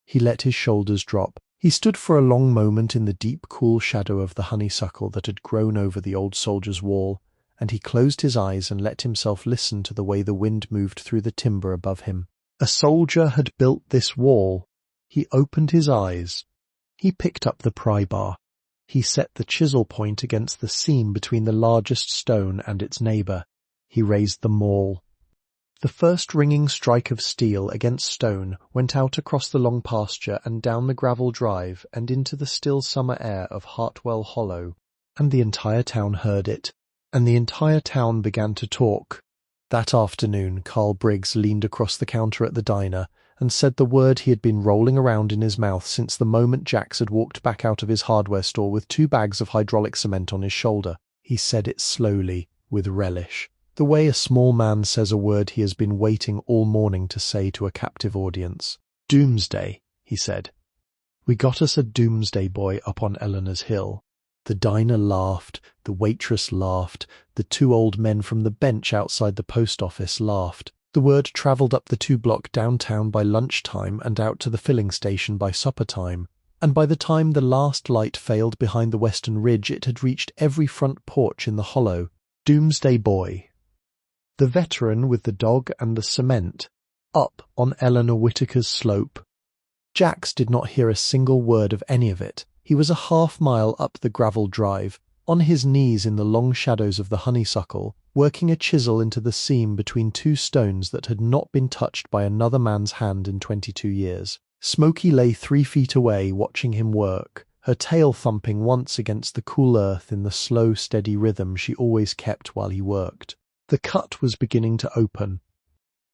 [SPEAKER 2] He let his shoulders drop. He stood for a long moment in the deep, cool shadow of the honeysuckle that had grown over the old soldier's wall, and he closed his eyes and let himself listen to the way the wind moved through the timber above him. A soldier had built this wall. He opened his eyes. He picked up the pry bar. He set the chisel point against the seam between the largest stone and its neighbour. He raised the maul. The first ringing strike of steel against stone went out across the long pasture and down the gravel drive and into the still summer air of Hartwell Hollow, and the entire town heard it, and the entire town began to talk. That afternoon, Carl Briggs leaned across the counter at the diner and said the word he had been rolling around in his mouth since the moment Jax had walked back out of his hardware store with 2 bags of hydraulic cement on his shoulder. He said it slowly, with relish. The way a small man says a word he has been waiting all morning to say to a captive audience. "Doomsday," he said. "We got us a doomsday boy up on Eleanor's Hill." The diner laughed, the waitress laughed, the 2 old men from the bench outside the post office laughed. The word travelled up the 2-block downtown by lunchtime and out to the filling station by supper time, and by the time the last light failed behind the western ridge it had reached every front porch in the hollow. Doomsday boy. The veteran with the dog and the cement, up on Eleanor Whitaker's slope. Jax did not hear a single word of any of it. He was a half-mile up the gravel drive, on his knees in the long shadows of the honeysuckle, working a chisel into the seam between 2 stones that had not been touched by another man's hand in 22 years. Smokey lay 3 feet away watching him work, her tail thumping once against the cool earth in the slow, steady rhythm she always kept while he worked. The cut was beginning to open.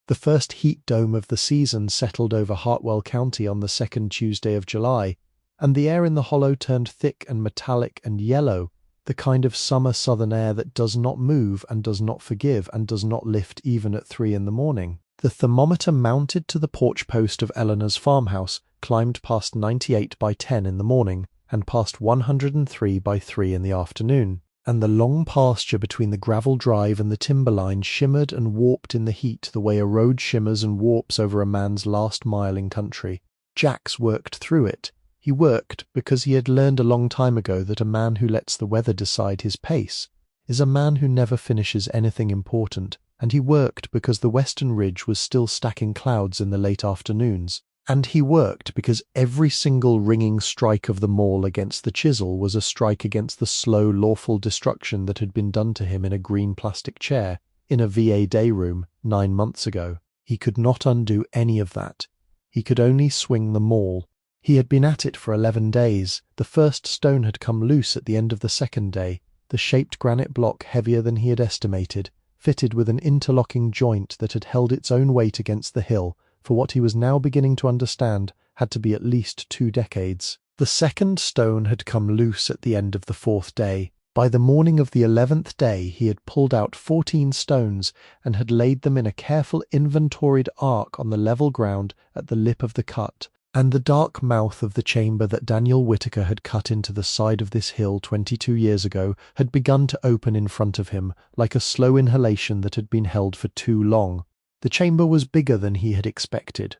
[SPEAKER 2] The first heat dome of the season settled over Hartwell County on the 2nd Tuesday of July, and the air in the hollow turned thick and metallic and yellow, the kind of summer southern air that does not move and does not forgive and does not lift even at 3 in the morning. The thermometer mounted to the porch post of Eleanor's farmhouse climbed past 98 by 10 in the morning and past 103 by 3 in the afternoon, and the long pasture between the gravel drive and the timberline shimmered and warped in the heat the way a road shimmers and warps over a man's last mile in country. Jax worked through it. He worked because he had learned a long time ago that a man who lets the weather decide his pace is a man who never finishes anything important, and he worked because the western ridge was still stacking clouds in the late afternoons, And he worked because every single ringing strike of the maul against the chisel was a strike against the slow, lawful destruction that had been done to him in a green plastic chair in a VA day room 9 months ago. He could not undo any of that. He could only swing the maul. He had been at it for 11 days. The first stone had come loose at the end of the second day, the shaped granite block heavier than he had estimated, fitted with an interlocking joint that had held its own weight against the hill, for what he was now beginning to understand had to be at least 2 decades. The second stone had come loose at the end of the 4th day. By the morning of the 11th day he had pulled out 14 stones and had laid them in a careful inventoried arc on the level ground at the lip of the cut, and the dark mouth of the chamber that Daniel Whitaker had cut into the side of this hill 22 years ago had begun to open in front of him, like a slow inhalation that had been held for too long. The chamber was bigger than he had expected,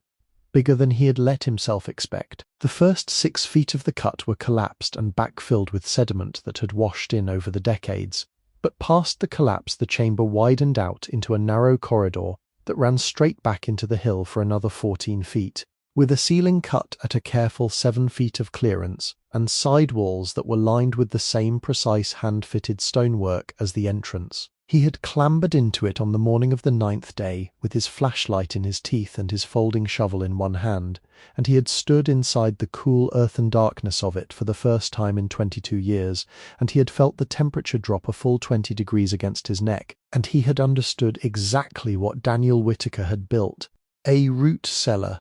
[SPEAKER 2] bigger than he had let himself expect. The first 6 feet of the cut were collapsed and backfilled with sediment that had washed in over the decades. But past the collapse the chamber widened out into a narrow corridor that ran straight back into the hill for another 14 feet, with a ceiling cut at a careful 7 feet of clearance, and side walls that were lined with the same precise hand-fitted stonework as the entrance. He had clambered into it on the morning of the 9th day, with his flashlight in his teeth and his folding shovel in one hand, and he had stood inside the cool earthen darkness of it for the first time in 22 years, and he had felt the temperature drop a full 20 degrees against his neck, and he had understood exactly what Daniel Whitaker had built: a root cellar.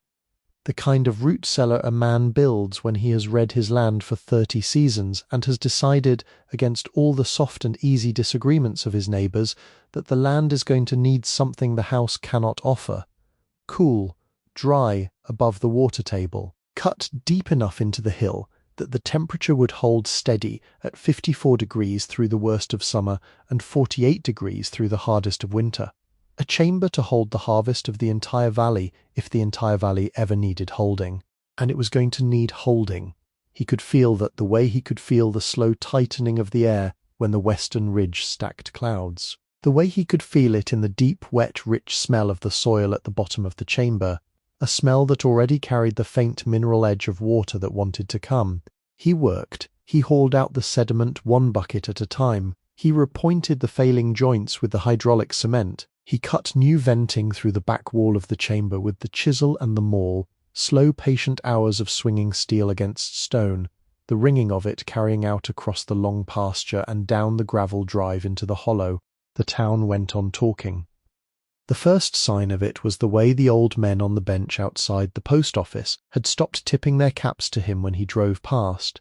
[SPEAKER 2] The kind of root cellar a man builds when he has read his land for 30 seasons and has decided, against all the soft and easy disagreements of his neighbours, that the land is going to need something the house cannot offer: cool, dry, above the water table, cut deep enough into the hill that the temperature would hold steady at 54 degrees through the worst of summer and 48 degrees through the hardest of winter. A chamber to hold the harvest of the entire valley if the entire valley ever needed holding. And it was going to need holding. He could feel that the way he could feel the slow tightening of the air when the western ridge stacked clouds. The way he could feel it in the deep, wet, rich smell of the soil at the bottom of the chamber, a smell that already carried the faint mineral edge of water that wanted to come. He worked. He hauled out the sediment 1 bucket at a time. He repointed the failing joints with the hydraulic cement. He cut new venting through the back wall of the chamber with the chisel and the maul, slow patient hours of swinging steel against stone, the ringing of it carrying out across the long pasture and down the gravel drive into the hollow. The town went on talking. The first sign of it was the way the old men on the bench outside the post office had stopped tipping their caps to him when he drove past.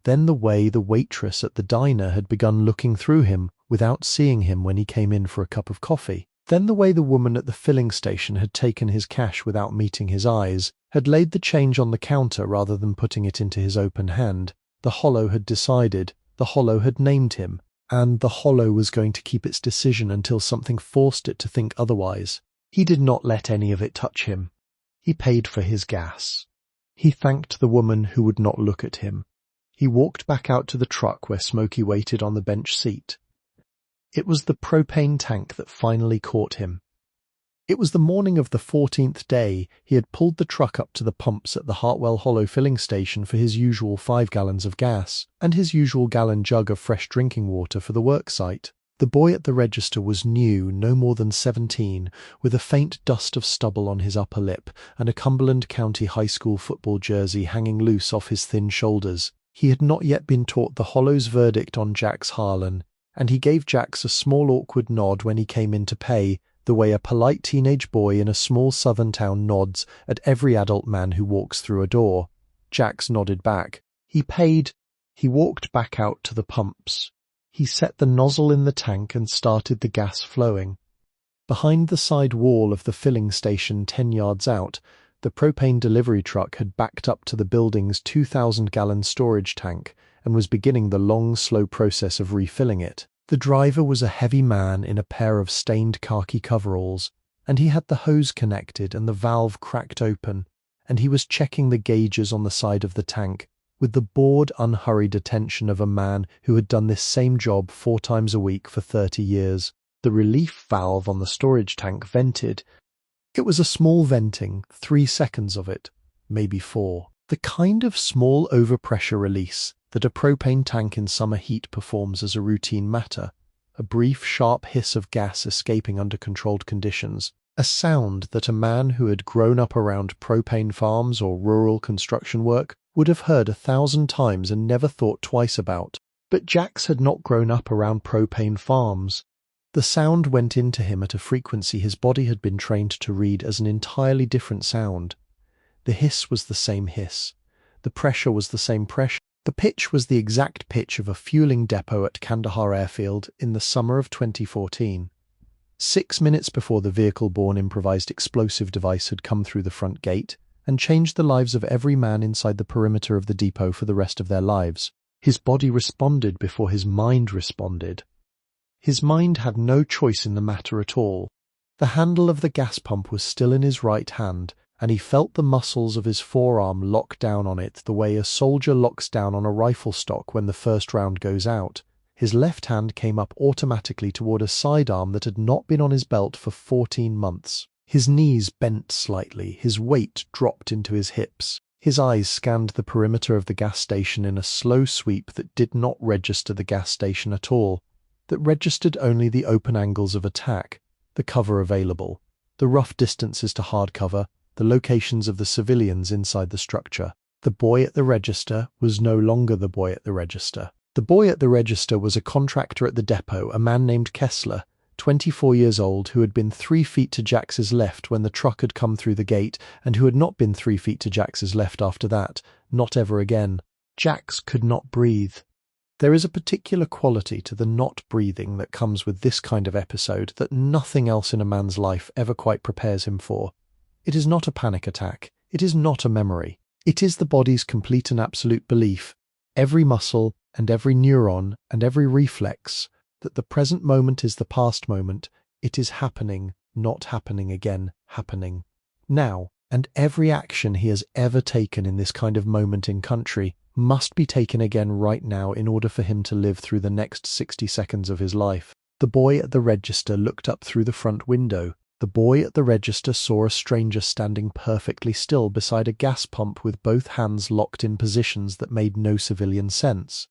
[SPEAKER 2] Then the way the waitress at the diner had begun looking through him without seeing him when he came in for a cup of coffee. Then the way the woman at the filling station had taken his cash without meeting his eyes, had laid the change on the counter rather than putting it into his open hand. The hollow had decided, the hollow had named him, and the hollow was going to keep its decision until something forced it to think otherwise. He did not let any of it touch him. He paid for his gas. He thanked the woman who would not look at him. He walked back out to the truck where Smokey waited on the bench seat. It was the propane tank that finally caught him. It was the morning of the 14th day. He had pulled the truck up to the pumps at the Hartwell Hollow filling station for his usual 5 gallons of gas, and his usual gallon jug of fresh drinking water for the work site. The boy at the register was new, no more than 17, with a faint dust of stubble on his upper lip, and a Cumberland County High School football jersey hanging loose off his thin shoulders. He had not yet been taught the Hollow's verdict on Jax Harlan, and he gave Jax a small awkward nod when he came in to pay, the way a polite teenage boy in a small southern town nods at every adult man who walks through a door. Jax nodded back. He paid. He walked back out to the pumps. He set the nozzle in the tank and started the gas flowing. Behind the side wall of the filling station 10 yards out, the propane delivery truck had backed up to the building's 2,000-gallon storage tank and was beginning the long, slow process of refilling it. The driver was a heavy man in a pair of stained khaki coveralls, and he had the hose connected and the valve cracked open, and he was checking the gauges on the side of the tank with the bored, unhurried attention of a man who had done this same job 4 times a week for 30 years. The relief valve on the storage tank vented. It was a small venting, 3 seconds of it, maybe 4. The kind of small overpressure release that a propane tank in summer heat performs as a routine matter. A brief, sharp hiss of gas escaping under controlled conditions. A sound that a man who had grown up around propane farms or rural construction work would have heard 1,000 times and never thought twice about. But Jax had not grown up around propane farms. The sound went into him at a frequency his body had been trained to read as an entirely different sound. The hiss was the same hiss. The pressure was the same pressure. The pitch was the exact pitch of a fueling depot at Kandahar Airfield in the summer of 2014. 6 minutes before the vehicle-borne improvised explosive device had come through the front gate and changed the lives of every man inside the perimeter of the depot for the rest of their lives. His body responded before his mind responded. His mind had no choice in the matter at all. The handle of the gas pump was still in his right hand, and he felt the muscles of his forearm lock down on it the way a soldier locks down on a rifle stock when the first round goes out. His left hand came up automatically toward a sidearm that had not been on his belt for 14 months. His knees bent slightly, his weight dropped into his hips. His eyes scanned the perimeter of the gas station in a slow sweep that did not register the gas station at all, that registered only the open angles of attack, the cover available, the rough distances to hard cover, the locations of the civilians inside the structure. The boy at the register was no longer the boy at the register. The boy at the register was a contractor at the depot, a man named Kessler, 24 years old, who had been 3 feet to Jax's left when the truck had come through the gate, and who had not been 3 feet to Jax's left after that, not ever again. Jax could not breathe. There is a particular quality to the not breathing that comes with this kind of episode that nothing else in a man's life ever quite prepares him for. It is not a panic attack. It is not a memory. It is the body's complete and absolute belief, every muscle and every neuron and every reflex, that the present moment is the past moment. It is happening, not happening again, happening now. And every action he has ever taken in this kind of moment in country must be taken again right now in order for him to live through the next 60 seconds of his life. The boy at the register looked up through the front window. The boy at the register saw a stranger standing perfectly still beside a gas pump with both hands locked in positions that made no civilian sense.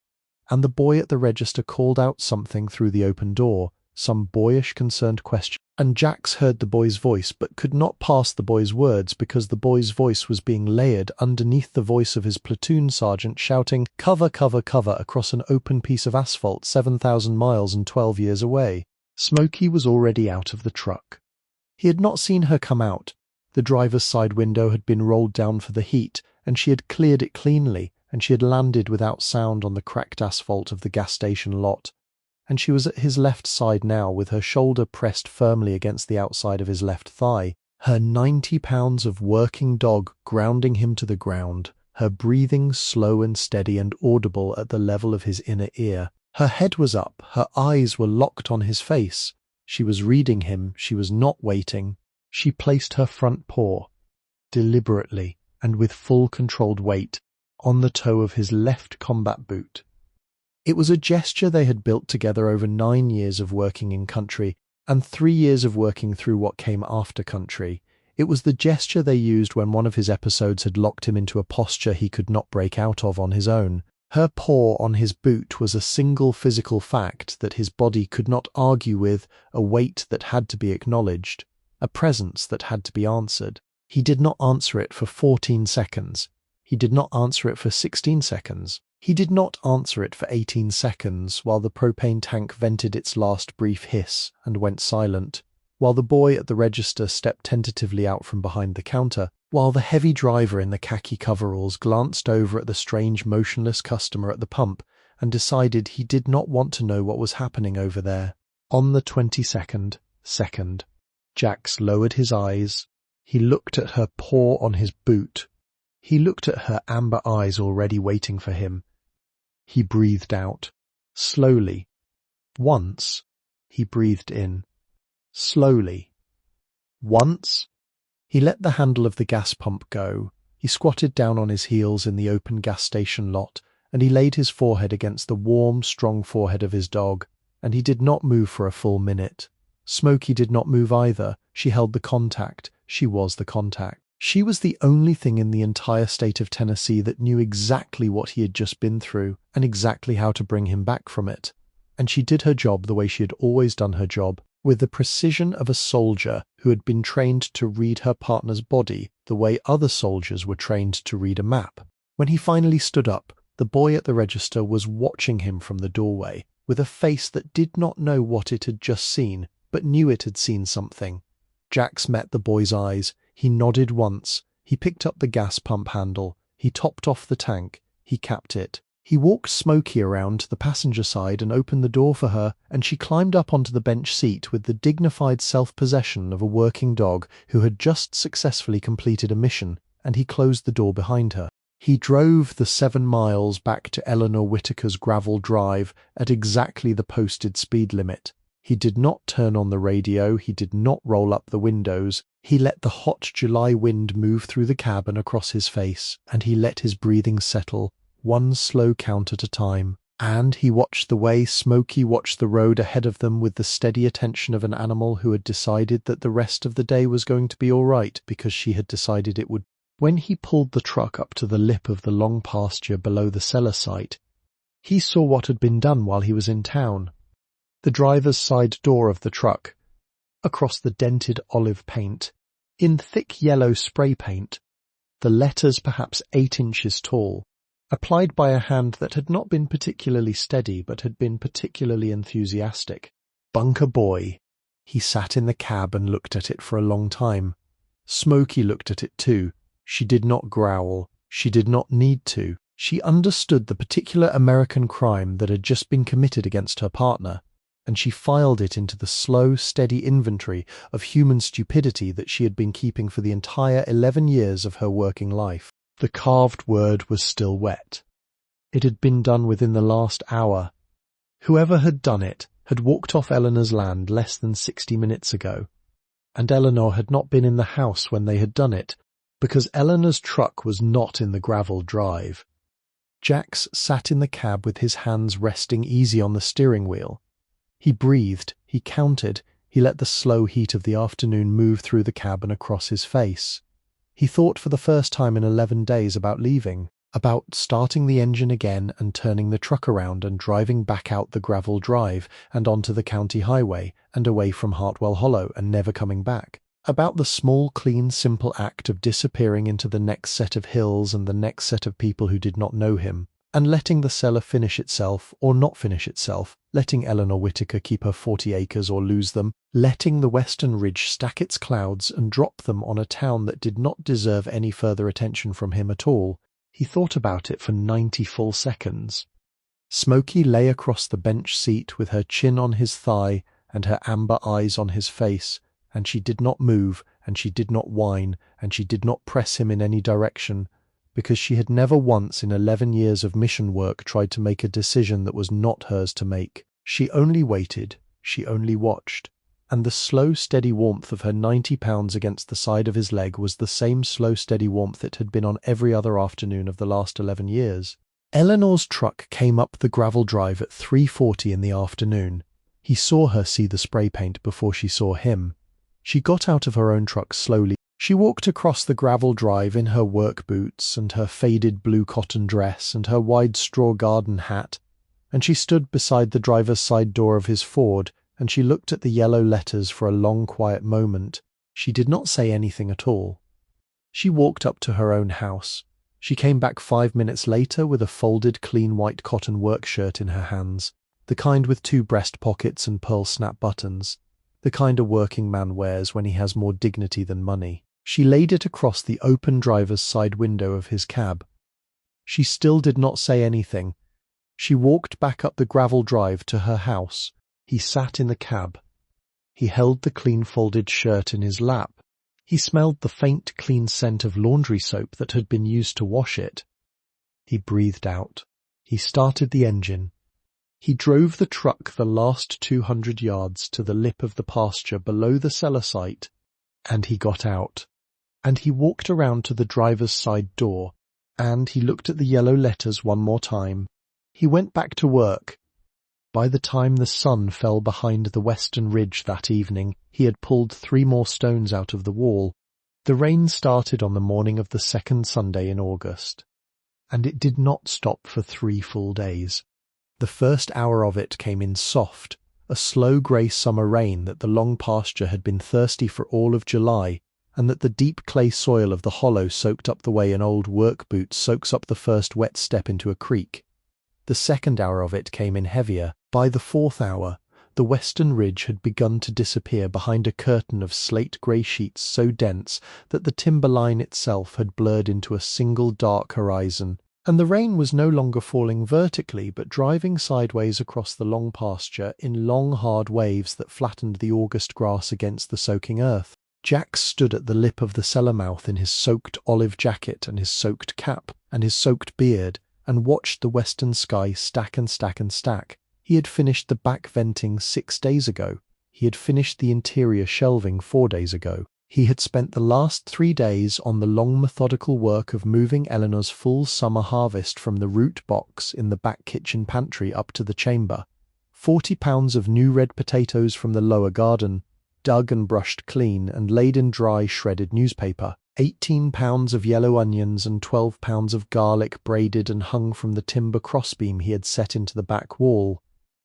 [SPEAKER 2] And the boy at the register called out something through the open door, some boyish concerned question. And Jax heard the boy's voice but could not pass the boy's words because the boy's voice was being layered underneath the voice of his platoon sergeant shouting, "Cover, cover, cover," across an open piece of asphalt 7,000 miles and 12 years away. Smokey was already out of the truck. He had not seen her come out. The driver's side window had been rolled down for the heat, and she had cleared it cleanly, and she had landed without sound on the cracked asphalt of the gas station lot. And she was at his left side now, with her shoulder pressed firmly against the outside of his left thigh, her 90 pounds of working dog grounding him to the ground, her breathing slow and steady and audible at the level of his inner ear. Her head was up, her eyes were locked on his face. She was reading him, she was not waiting. She placed her front paw, deliberately and with full controlled weight, on the toe of his left combat boot. It was a gesture they had built together over 9 years of working in country, and 3 years of working through what came after country. It was the gesture they used when one of his episodes had locked him into a posture he could not break out of on his own. Her paw on his boot was a single physical fact that his body could not argue with, a weight that had to be acknowledged, a presence that had to be answered. He did not answer it for 14 seconds. He did not answer it for 16 seconds. He did not answer it for 18 seconds while the propane tank vented its last brief hiss and went silent, while the boy at the register stepped tentatively out from behind the counter, while the heavy driver in the khaki coveralls glanced over at the strange motionless customer at the pump and decided he did not want to know what was happening over there. On the 22nd second, Jax lowered his eyes. He looked at her paw on his boot. He looked at her amber eyes already waiting for him. He breathed out, slowly. Once, he breathed in, slowly. Once, he let the handle of the gas pump go. He squatted down on his heels in the open gas station lot, and he laid his forehead against the warm, strong forehead of his dog, and he did not move for a full minute. Smokey did not move either. She held the contact. She was the contact. She was the only thing in the entire state of Tennessee that knew exactly what he had just been through and exactly how to bring him back from it. And she did her job the way she had always done her job, with the precision of a soldier who had been trained to read her partner's body the way other soldiers were trained to read a map. When he finally stood up, the boy at the register was watching him from the doorway, with a face that did not know what it had just seen, but knew it had seen something. Jax met the boy's eyes. He nodded once. He picked up the gas pump handle. He topped off the tank. He capped it. He walked Smokey around to the passenger side and opened the door for her, and she climbed up onto the bench seat with the dignified self-possession of a working dog who had just successfully completed a mission, and he closed the door behind her. He drove the 7 miles back to Eleanor Whitaker's gravel drive at exactly the posted speed limit. He did not turn on the radio, he did not roll up the windows. He let the hot July wind move through the cab and across his face, and he let his breathing settle, one slow count at a time. And he watched the way Smokey watched the road ahead of them with the steady attention of an animal who had decided that the rest of the day was going to be all right because she had decided it would. When he pulled the truck up to the lip of the long pasture below the cellar site, he saw what had been done while he was in town. The driver's side door of the truck, across the dented olive paint, in thick yellow spray paint, the letters perhaps 8 inches tall, applied by a hand that had not been particularly steady but had been particularly enthusiastic. Bunker Boy. He sat in the cab and looked at it for a long time. Smokey looked at it too. She did not growl. She did not need to. She understood the particular American crime that had just been committed against her partner, and she filed it into the slow, steady inventory of human stupidity that she had been keeping for the entire 11 years of her working life. The carved word was still wet. It had been done within the last hour. Whoever had done it had walked off Eleanor's land less than 60 minutes ago, and Eleanor had not been in the house when they had done it, because Eleanor's truck was not in the gravel drive. Jax sat in the cab with his hands resting easy on the steering wheel. He breathed, he counted, he let the slow heat of the afternoon move through the cab and across his face. He thought for the first time in 11 days about leaving, about starting the engine again and turning the truck around and driving back out the gravel drive and onto the county highway and away from Hartwell Hollow and never coming back. About the small, clean, simple act of disappearing into the next set of hills and the next set of people who did not know him, and letting the cellar finish itself or not finish itself, letting Eleanor Whitaker keep her 40 acres or lose them, letting the western ridge stack its clouds and drop them on a town that did not deserve any further attention from him at all. He thought about it for 90 full seconds. Smokey lay across the bench seat with her chin on his thigh and her amber eyes on his face, and she did not move, and she did not whine, and she did not press him in any direction, because she had never once in 11 years of mission work tried to make a decision that was not hers to make. She only waited, she only watched, and the slow, steady warmth of her 90 pounds against the side of his leg was the same slow, steady warmth it had been on every other afternoon of the last 11 years. Eleanor's truck came up the gravel drive at 3:40 in the afternoon. He saw her see the spray paint before she saw him. She got out of her own truck slowly. She walked across the gravel drive in her work boots and her faded blue cotton dress and her wide straw garden hat, and she stood beside the driver's side door of his Ford, and she looked at the yellow letters for a long, quiet moment. She did not say anything at all. She walked up to her own house. She came back 5 minutes later with a folded, clean white cotton work shirt in her hands, the kind with 2 breast pockets and pearl snap buttons, the kind a working man wears when he has more dignity than money. She laid it across the open driver's side window of his cab. She still did not say anything. She walked back up the gravel drive to her house. He sat in the cab. He held the clean folded shirt in his lap. He smelled the faint, clean scent of laundry soap that had been used to wash it. He breathed out. He started the engine. He drove the truck the last 200 yards to the lip of the pasture below the cellar site, and he got out. And he walked around to the driver's side door, and he looked at the yellow letters one more time. He went back to work. By the time the sun fell behind the western ridge that evening, he had pulled 3 more stones out of the wall. The rain started on the morning of the second Sunday in August, and it did not stop for 3 full days. The first hour of it came in soft, a slow grey summer rain that the long pasture had been thirsty for all of July, and that the deep clay soil of the hollow soaked up the way an old work boot soaks up the first wet step into a creek. The second hour of it came in heavier. By the fourth hour, the western ridge had begun to disappear behind a curtain of slate-grey sheets so dense that the timber line itself had blurred into a single dark horizon, and the rain was no longer falling vertically but driving sideways across the long pasture in long hard waves that flattened the August grass against the soaking earth. Jack stood at the lip of the cellar mouth in his soaked olive jacket and his soaked cap and his soaked beard, and watched the western sky stack and stack and stack. He had finished the back venting 6 days ago. He had finished the interior shelving 4 days ago. He had spent the last 3 days on the long methodical work of moving Eleanor's full summer harvest from the root box in the back kitchen pantry up to the chamber. 40 pounds of new red potatoes from the lower garden, dug and brushed clean and laid in dry shredded newspaper. 18 pounds of yellow onions and 12 pounds of garlic braided and hung from the timber crossbeam he had set into the back wall.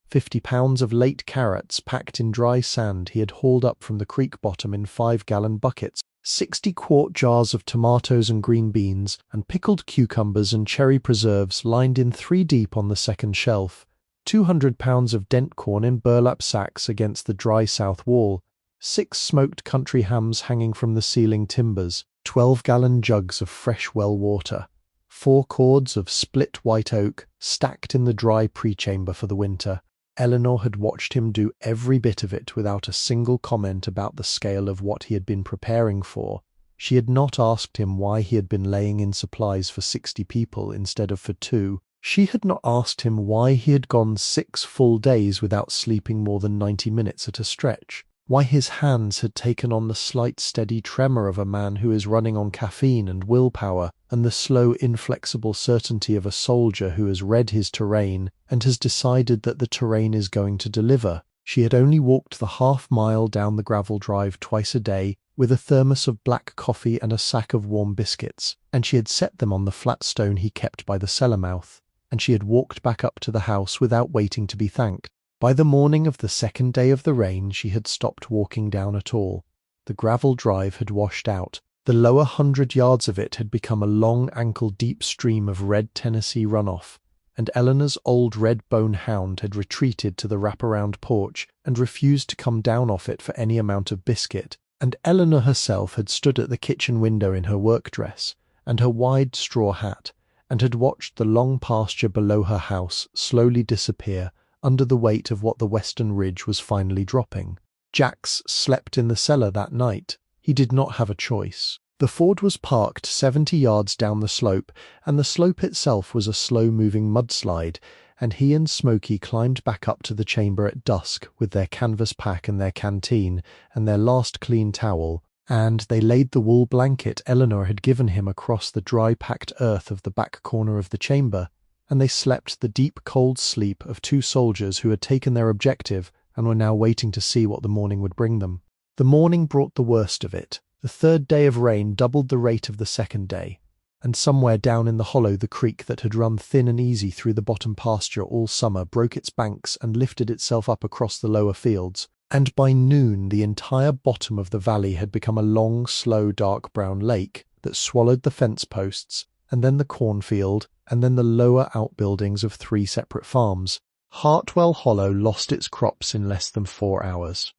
[SPEAKER 2] 50 pounds of late carrots packed in dry sand he had hauled up from the creek bottom in 5-gallon buckets, 60-quart jars of tomatoes and green beans, and pickled cucumbers and cherry preserves lined in 3 deep on the second shelf, 200 pounds of dent corn in burlap sacks against the dry south wall, 6 smoked country hams hanging from the ceiling timbers, 12-gallon jugs of fresh well water, 4 cords of split white oak stacked in the dry pre-chamber for the winter. Eleanor had watched him do every bit of it without a single comment about the scale of what he had been preparing for. She had not asked him why he had been laying in supplies for 60 people instead of for 2. She had not asked him why he had gone 6 full days without sleeping more than 90 minutes at a stretch. Why his hands had taken on the slight steady tremor of a man who is running on caffeine and willpower, and the slow inflexible certainty of a soldier who has read his terrain and has decided that the terrain is going to deliver. She had only walked the half-mile down the gravel drive twice a day with a thermos of black coffee and a sack of warm biscuits, and she had set them on the flat stone he kept by the cellar mouth, and she had walked back up to the house without waiting to be thanked. By the morning of the second day of the rain, she had stopped walking down at all. The gravel drive had washed out. The lower 100 yards of it had become a long ankle-deep stream of red Tennessee runoff, and Eleanor's old red-bone hound had retreated to the wraparound porch and refused to come down off it for any amount of biscuit, and Eleanor herself had stood at the kitchen window in her work dress and her wide straw hat, and had watched the long pasture below her house slowly disappear under the weight of what the western ridge was finally dropping. Jax slept in the cellar that night. He did not have a choice. The Ford was parked 70 yards down the slope, and the slope itself was a slow-moving mudslide, and he and Smokey climbed back up to the chamber at dusk with their canvas pack and their canteen and their last clean towel, and they laid the wool blanket Eleanor had given him across the dry packed earth of the back corner of the chamber, and they slept the deep cold sleep of 2 soldiers who had taken their objective and were now waiting to see what the morning would bring them. The morning brought the worst of it. The third day of rain doubled the rate of the second day, and somewhere down in the hollow the creek that had run thin and easy through the bottom pasture all summer broke its banks and lifted itself up across the lower fields, and by noon the entire bottom of the valley had become a long, slow, dark brown lake that swallowed the fence posts, and then the cornfield, and then the lower outbuildings of 3 separate farms. Hartwell Hollow lost its crops in less than 4 hours.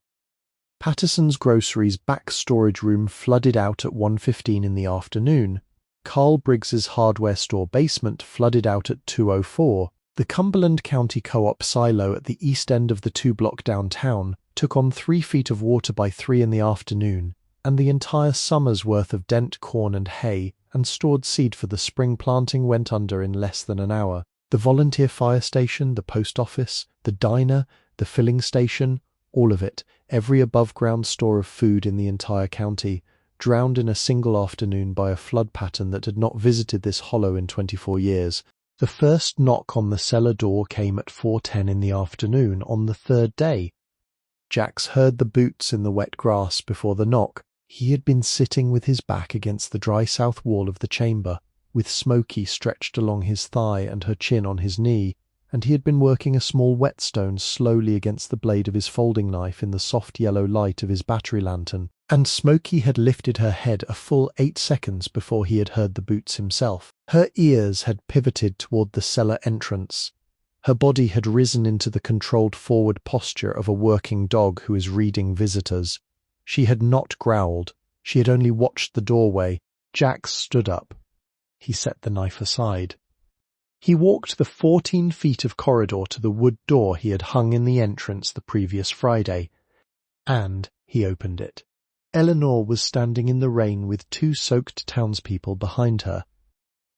[SPEAKER 2] Patterson's Grocery's back storage room flooded out at 1:15 in the afternoon. Carl Briggs's hardware store basement flooded out at 2:04. The Cumberland County Co-op silo at the east end of the 2-block downtown took on 3 feet of water by 3 in the afternoon, and the entire summer's worth of dent corn and hay and stored seed for the spring planting went under in less than an hour. The volunteer fire station, the post office, the diner, the filling station, all of it, every above-ground store of food in the entire county, drowned in a single afternoon by a flood pattern that had not visited this hollow in 24 years. The first knock on the cellar door came at 4:10 in the afternoon on the third day. Jax heard the boots in the wet grass before the knock. He had been sitting with his back against the dry south wall of the chamber, with Smoky stretched along his thigh and her chin on his knee, and he had been working a small whetstone slowly against the blade of his folding knife in the soft yellow light of his battery lantern, and Smoky had lifted her head a full 8 seconds before he had heard the boots himself. Her ears had pivoted toward the cellar entrance. Her body had risen into the controlled forward posture of a working dog who is reading visitors. She had not growled. She had only watched the doorway. Jax stood up. He set the knife aside. He walked the 14 feet of corridor to the wood door he had hung in the entrance the previous Friday, and he opened it. Eleanor was standing in the rain with 2 soaked townspeople behind her.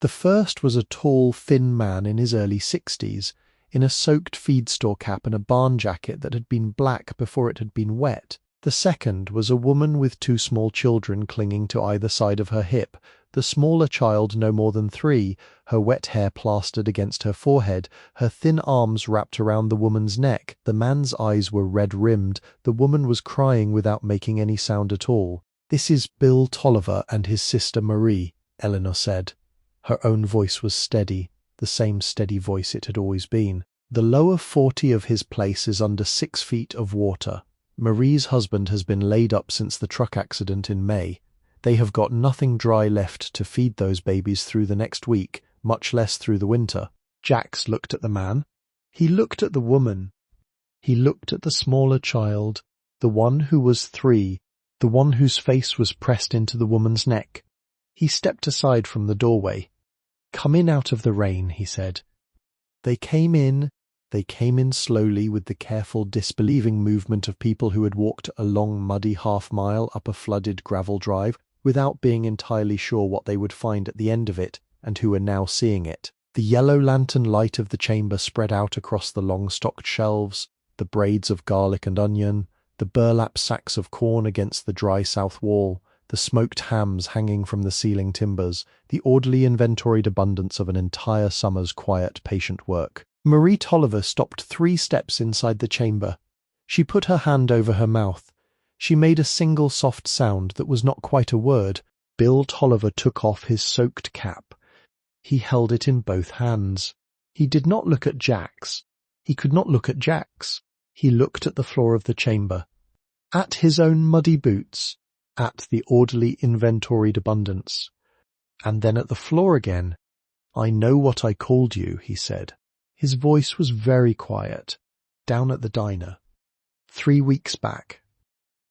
[SPEAKER 2] The first was a tall, thin man in his early 60s, in a soaked feed store cap and a barn jacket that had been black before it had been wet. The second was a woman with 2 small children clinging to either side of her hip, the smaller child no more than 3, her wet hair plastered against her forehead, her thin arms wrapped around the woman's neck. The man's eyes were red-rimmed. The woman was crying without making any sound at all. "This is Bill Tolliver and his sister Marie," Eleanor said. Her own voice was steady, the same steady voice it had always been. "The lower 40 of his place is under 6 feet of water. Marie's husband has been laid up since the truck accident in May. They have got nothing dry left to feed those babies through the next week, much less through the winter." Jax looked at the man. He looked at the woman. He looked at the smaller child, the one who was 3, the one whose face was pressed into the woman's neck. He stepped aside from the doorway. "Come in out of the rain," he said. They came in slowly with the careful, disbelieving movement of people who had walked a long, muddy half-mile up a flooded gravel drive without being entirely sure what they would find at the end of it, and who were now seeing it. The yellow lantern light of the chamber spread out across the long-stocked shelves, the braids of garlic and onion, the burlap sacks of corn against the dry south wall, the smoked hams hanging from the ceiling timbers, the orderly inventoried abundance of an entire summer's quiet, patient work. Marie Tolliver stopped 3 steps inside the chamber. She put her hand over her mouth. She made a single soft sound that was not quite a word. Bill Tolliver took off his soaked cap. He held it in both hands. He did not look at Jax. He could not look at Jax. He looked at the floor of the chamber, at his own muddy boots, at the orderly inventoried abundance, and then at the floor again. "I know what I called you," he said. His voice was very quiet. "Down at the diner. 3 weeks back."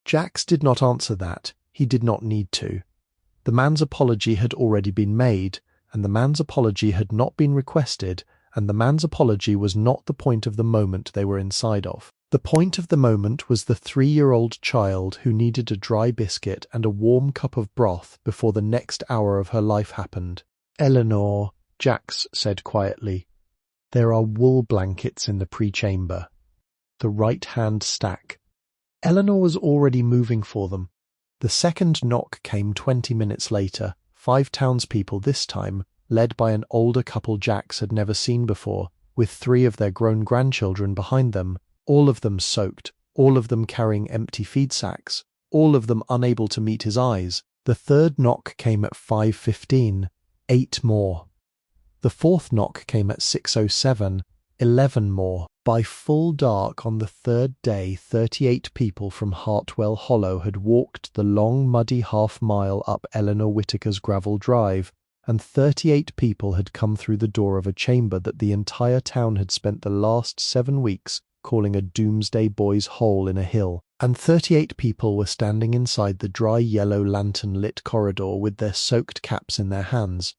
[SPEAKER 2] Jax did not answer that. He did not need to. The man's apology had already been made, and the man's apology had not been requested, and the man's apology was not the point of the moment they were inside of. The point of the moment was the 3-year-old child who needed a dry biscuit and a warm cup of broth before the next hour of her life happened. "Eleanor," Jax said quietly, "there are wool blankets in the pre-chamber. The right-hand stack." Eleanor was already moving for them. The second knock came 20 minutes later. 5 townspeople this time, led by an older couple Jax had never seen before, with 3 of their grown grandchildren behind them, all of them soaked, all of them carrying empty feed sacks, all of them unable to meet his eyes. The third knock came at 5:15, 8 more. The fourth knock came at 6:07, 11 more. By full dark on the third day, 38 people from Hartwell Hollow had walked the long, muddy half-mile up Eleanor Whittaker's gravel drive, and 38 people had come through the door of a chamber that the entire town had spent the last 7 weeks calling a doomsday boy's hole in a hill. And 38 people were standing inside the dry yellow lantern-lit corridor with their soaked caps in their hands.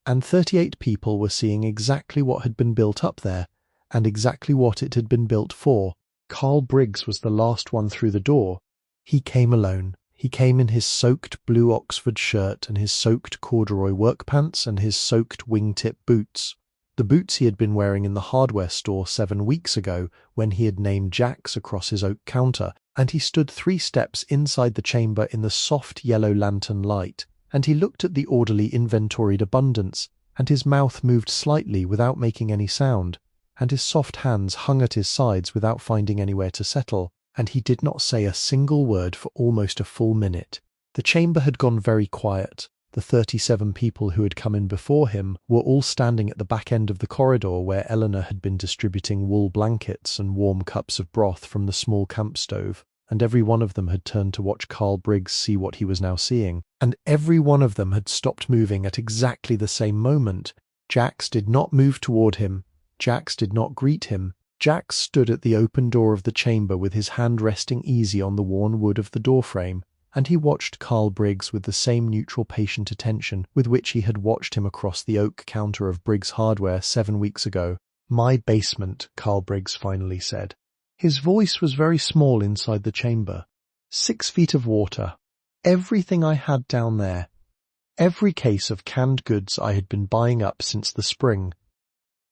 [SPEAKER 2] And 38 people were seeing exactly what had been built up there, and exactly what it had been built for. Carl Briggs was the last one through the door. He came alone. He came in his soaked blue Oxford shirt and his soaked corduroy work pants and his soaked wingtip boots. The boots he had been wearing in the hardware store 7 weeks ago when he had named Jax across his oak counter, and he stood 3 steps inside the chamber in the soft yellow lantern light, and he looked at the orderly inventoried abundance, and his mouth moved slightly without making any sound, and his soft hands hung at his sides without finding anywhere to settle, and he did not say a single word for almost a full minute. The chamber had gone very quiet. The 37 people who had come in before him were all standing at the back end of the corridor where Eleanor had been distributing wool blankets and warm cups of broth from the small camp stove, and every one of them had turned to watch Carl Briggs see what he was now seeing, and every one of them had stopped moving at exactly the same moment. Jax did not move toward him. Jax did not greet him. Jax stood at the open door of the chamber with his hand resting easy on the worn wood of the doorframe, and he watched Carl Briggs with the same neutral, patient attention with which he had watched him across the oak counter of Briggs Hardware 7 weeks ago. "My basement," Carl Briggs finally said. His voice was very small inside the chamber. 6 feet of water. Everything I had down there. Every case of canned goods I had been buying up since the spring.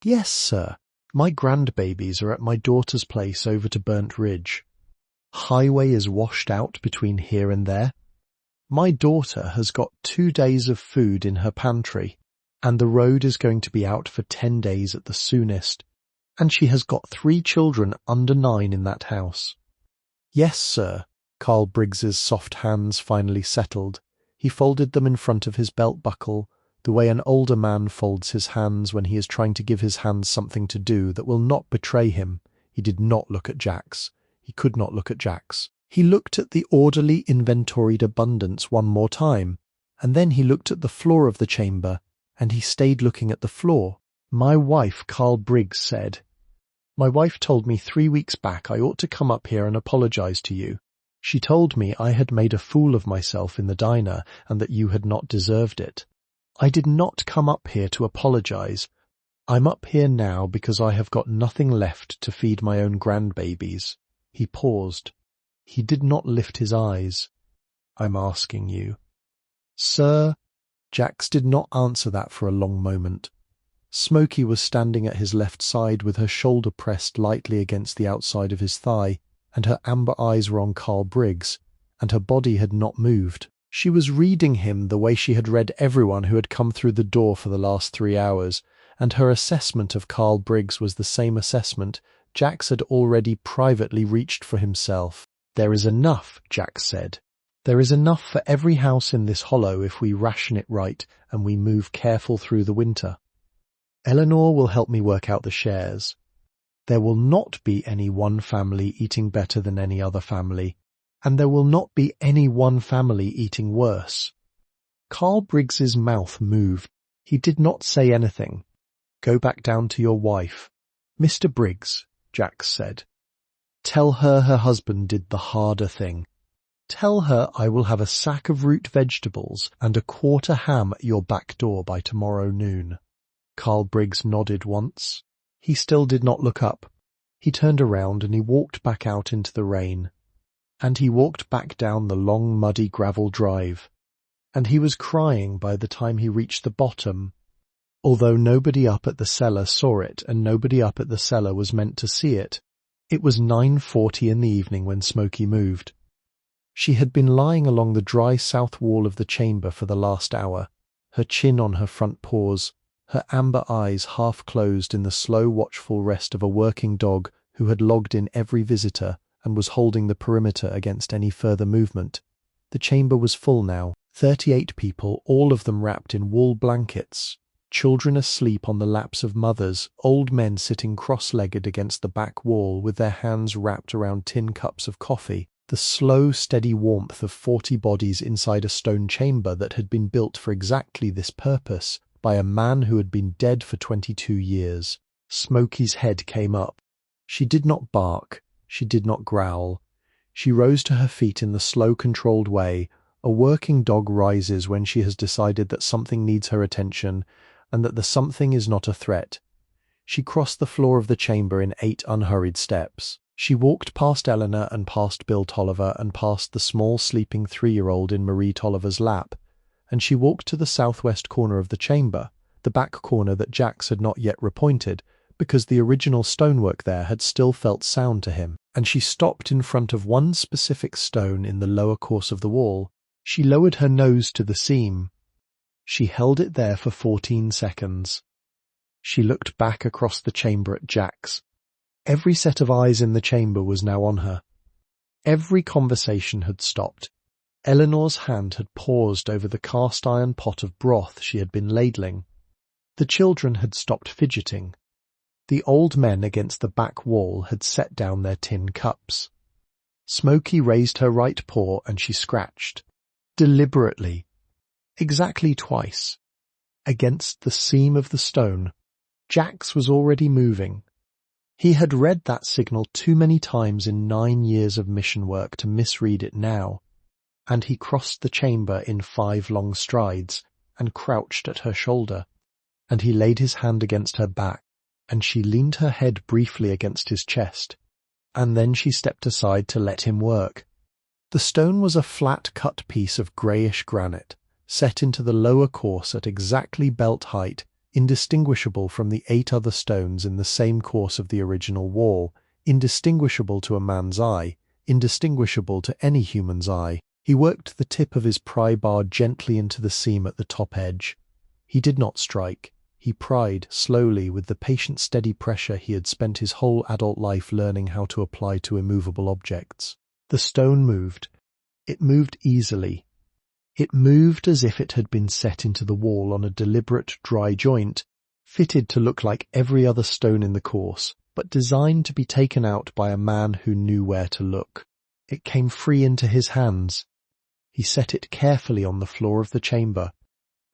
[SPEAKER 2] "Yes, sir. My grandbabies are at my daughter's place over to Burnt Ridge. Highway is washed out between here and there. My daughter has got 2 days of food in her pantry, and the road is going to be out for 10 days at the soonest, and she has got 3 children under 9 in that house." "Yes, sir." Carl Briggs's soft hands finally settled. He folded them in front of his belt buckle, the way an older man folds his hands when he is trying to give his hands something to do that will not betray him. He did not look at Jax. He could not look at Jax. He looked at the orderly inventoried abundance one more time, and then he looked at the floor of the chamber, and he stayed looking at the floor. "My wife," Carl Briggs said. "My wife told me 3 weeks back I ought to come up here and apologize to you. She told me I had made a fool of myself in the diner and that you had not deserved it. I did not come up here to apologize. I'm up here now because I have got nothing left to feed my own grandbabies." He paused. He did not lift his eyes. "I'm asking you." "Sir?" Jax did not answer that for a long moment. Smokey was standing at his left side with her shoulder pressed lightly against the outside of his thigh, and her amber eyes were on Carl Briggs, and her body had not moved. She was reading him the way she had read everyone who had come through the door for the last 3 hours, and her assessment of Carl Briggs was the same assessment Jax had already privately reached for himself. "There is enough," Jax said. "There is enough for every house in this hollow if we ration it right and we move careful through the winter. Eleanor will help me work out the shares. There will not be any one family eating better than any other family, and there will not be any one family eating worse." Carl Briggs's mouth moved. He did not say anything. "Go back down to your wife." "Mr. Briggs," Jax said, "tell her husband did the harder thing. Tell her I will have a sack of root vegetables and a quarter ham at your back door by tomorrow noon." Carl Briggs nodded once. He still did not look up. He turned around and he walked back out into the rain. And he walked back down the long muddy gravel drive. And he was crying by the time he reached the bottom, although nobody up at the cellar saw it and nobody up at the cellar was meant to see it. It was 9:40 in the evening when Smokey moved. She had been lying along the dry south wall of the chamber for the last hour, her chin on her front paws, her amber eyes half closed in the slow watchful rest of a working dog who had logged in every visitor and was holding the perimeter against any further movement. The chamber was full now, 38 people, all of them wrapped in wool blankets, children asleep on the laps of mothers, old men sitting cross-legged against the back wall with their hands wrapped around tin cups of coffee, the slow, steady warmth of 40 bodies inside a stone chamber that had been built for exactly this purpose by a man who had been dead for 22 years. Smokey's head came up. She did not bark. She did not growl. She rose to her feet in the slow, controlled way a working dog rises when she has decided that something needs her attention and that the something is not a threat. She crossed the floor of the chamber in 8 unhurried steps. She walked past Eleanor and past Bill Tolliver and past the small sleeping 3-year-old in Marie Tolliver's lap, and she walked to the southwest corner of the chamber, the back corner that Jax had not yet repointed, because the original stonework there had still felt sound to him, and she stopped in front of one specific stone in the lower course of the wall. She lowered her nose to the seam. She held it there for 14 seconds. She looked back across the chamber at Jax. Every set of eyes in the chamber was now on her. Every conversation had stopped. Eleanor's hand had paused over the cast-iron pot of broth she had been ladling. The children had stopped fidgeting. The old men against the back wall had set down their tin cups. Smoky raised her right paw and she scratched, deliberately, exactly twice, against the seam of the stone. Jax was already moving. He had read that signal too many times in 9 years of mission work to misread it now, and he crossed the chamber in 5 long strides and crouched at her shoulder, and he laid his hand against her back, and she leaned her head briefly against his chest, and then she stepped aside to let him work. The stone was a flat-cut piece of greyish granite, set into the lower course at exactly belt height, indistinguishable from the 8 other stones in the same course of the original wall, indistinguishable to a man's eye, indistinguishable to any human's eye. He worked the tip of his pry bar gently into the seam at the top edge. He did not strike. He pried, slowly, with the patient steady pressure he had spent his whole adult life learning how to apply to immovable objects. The stone moved. It moved easily. It moved as if it had been set into the wall on a deliberate dry joint, fitted to look like every other stone in the course, but designed to be taken out by a man who knew where to look. It came free into his hands. He set it carefully on the floor of the chamber.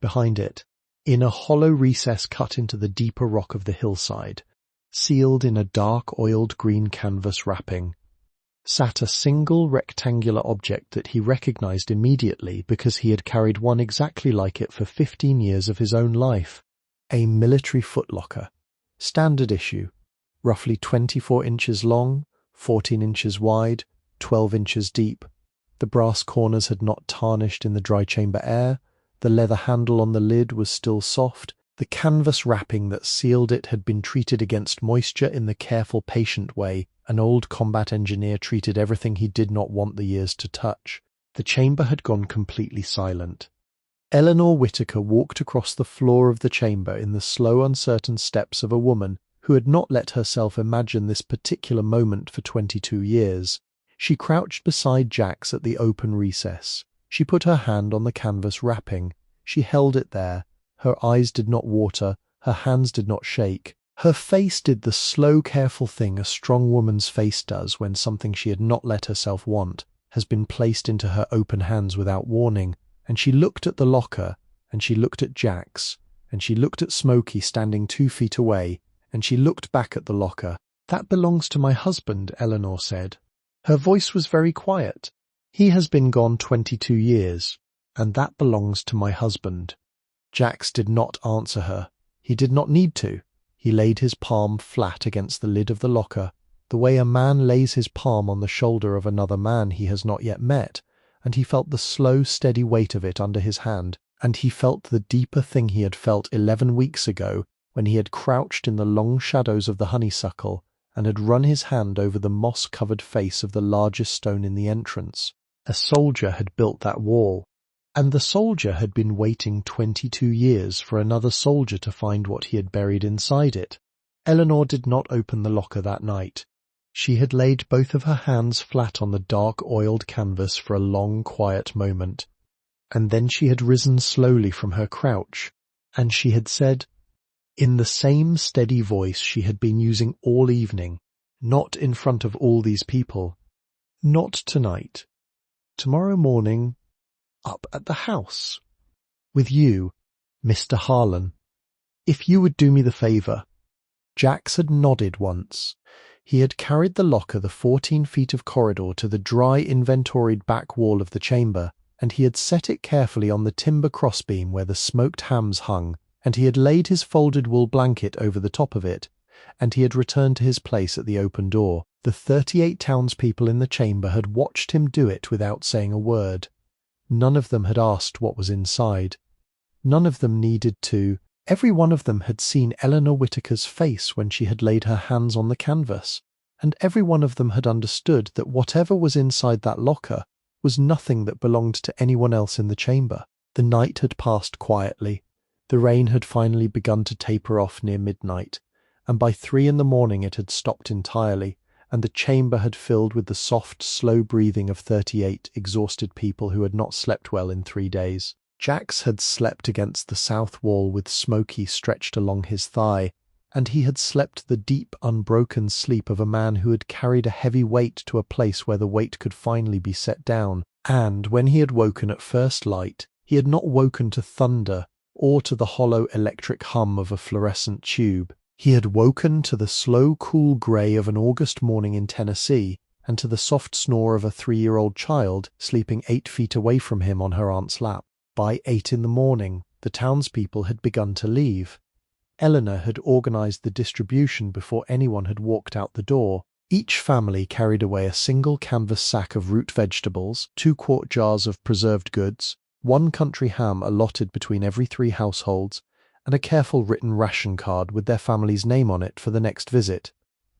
[SPEAKER 2] Behind it, in a hollow recess cut into the deeper rock of the hillside, sealed in a dark oiled green canvas wrapping, sat a single rectangular object that he recognized immediately because he had carried one exactly like it for 15 years of his own life. A military footlocker, standard issue, roughly 24 inches long, 14 inches wide, 12 inches deep. The brass corners had not tarnished in the dry chamber air. The leather handle on the lid was still soft. The canvas wrapping that sealed it had been treated against moisture in the careful, patient way an old combat engineer treated everything he did not want the years to touch. The chamber had gone completely silent. Eleanor Whitaker walked across the floor of the chamber in the slow, uncertain steps of a woman who had not let herself imagine this particular moment for 22 years. She crouched beside Jax at the open recess. She put her hand on the canvas wrapping. She held it there. Her eyes did not water. Her hands did not shake. Her face did the slow, careful thing a strong woman's face does when something she had not let herself want has been placed into her open hands without warning. And she looked at the locker, and she looked at Jax, and she looked at Smokey standing 2 feet away, and she looked back at the locker. "That belongs to my husband," Eleanor said. Her voice was very quiet. "He has been gone 22 years, and that belongs to my husband." Jax did not answer her. He did not need to. He laid his palm flat against the lid of the locker, the way a man lays his palm on the shoulder of another man he has not yet met, and he felt the slow, steady weight of it under his hand, and he felt the deeper thing he had felt 11 weeks ago when he had crouched in the long shadows of the honeysuckle and had run his hand over the moss-covered face of the largest stone in the entrance. A soldier had built that wall, and the soldier had been waiting 22 years for another soldier to find what he had buried inside it. Eleanor did not open the locker that night. She had laid both of her hands flat on the dark oiled canvas for a long, quiet moment, and then she had risen slowly from her crouch, and she had said, in the same steady voice she had been using all evening, not in front of all these people, "Not tonight. Tomorrow morning, up at the house. With you, Mr. Harlan. If you would do me the favour." Jax had nodded once. He had carried the locker the 14 feet of corridor to the dry, inventoried back wall of the chamber, and he had set it carefully on the timber crossbeam where the smoked hams hung, and he had laid his folded wool blanket over the top of it, and he had returned to his place at the open door. The 38 townspeople in the chamber had watched him do it without saying a word. None of them had asked what was inside. None of them needed to. Every one of them had seen Eleanor Whitaker's face when she had laid her hands on the canvas, and every one of them had understood that whatever was inside that locker was nothing that belonged to anyone else in the chamber. The night had passed quietly. The rain had finally begun to taper off near midnight, and by 3 in the morning it had stopped entirely, and the chamber had filled with the soft, slow breathing of 38 exhausted people who had not slept well in 3 days. Jax had slept against the south wall with Smokey stretched along his thigh, and he had slept the deep, unbroken sleep of a man who had carried a heavy weight to a place where the weight could finally be set down. And when he had woken at first light, he had not woken to thunder or to the hollow electric hum of a fluorescent tube. He had woken to the slow, cool grey of an August morning in Tennessee, and to the soft snore of a 3-year-old child sleeping 8 feet away from him on her aunt's lap. By 8 in the morning, the townspeople had begun to leave. Eleanor had organised the distribution before anyone had walked out the door. Each family carried away a single canvas sack of root vegetables, 2-quart jars of preserved goods, 1 country ham allotted between every 3 households, and a careful written ration card with their family's name on it for the next visit.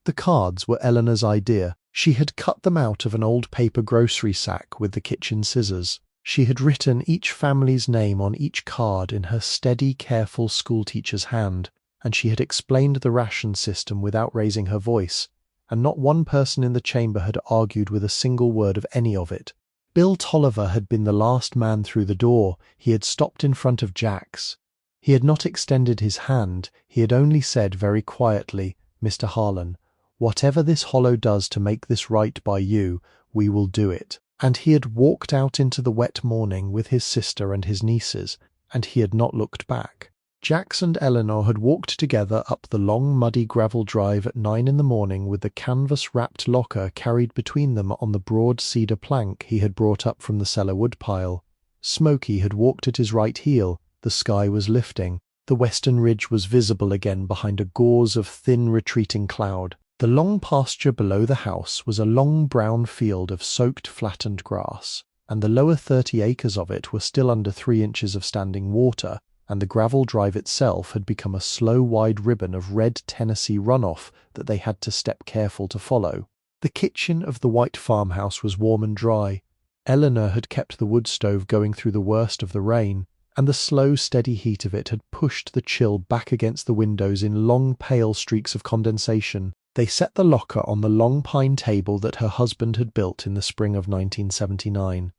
[SPEAKER 2] The cards were Eleanor's idea. She had cut them out of an old paper grocery sack with the kitchen scissors. She had written each family's name on each card in her steady, careful schoolteacher's hand, and she had explained the ration system without raising her voice, and not one person in the chamber had argued with a single word of any of it. Bill Tolliver had been the last man through the door. He had stopped in front of Jax. He had not extended his hand. He had only said very quietly, "Mr. Harlan, whatever this hollow does to make this right by you, we will do it." And he had walked out into the wet morning with his sister and his nieces, and he had not looked back. Jax and Eleanor had walked together up the long muddy gravel drive at 9 in the morning with the canvas-wrapped locker carried between them on the broad cedar plank he had brought up from the cellar woodpile. Smokey had walked at his right heel. The sky was lifting. The western ridge was visible again behind a gauze of thin retreating cloud. The long pasture below the house was a long brown field of soaked flattened grass, and the lower 30 acres of it were still under 3 inches of standing water, and the gravel drive itself had become a slow wide ribbon of red Tennessee runoff that they had to step careful to follow. The kitchen of the white farmhouse was warm and dry. Eleanor had kept the wood stove going through the worst of the rain, and the slow, steady heat of it had pushed the chill back against the windows in long, pale streaks of condensation. They set the locker on the long pine table that her husband had built in the spring of 1979.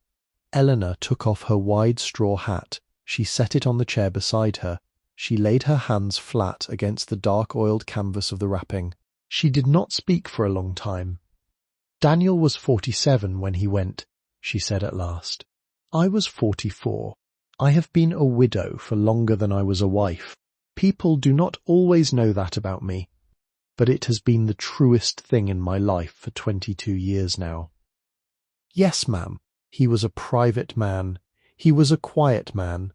[SPEAKER 2] Eleanor took off her wide straw hat. She set it on the chair beside her. She laid her hands flat against the dark oiled canvas of the wrapping. She did not speak for a long time. "Daniel was 47 when he went," she said at last. "I was 44. I have been a widow for longer than I was a wife. People do not always know that about me, but it has been the truest thing in my life for 22 years now." "Yes, ma'am. He was a private man. He was a quiet man.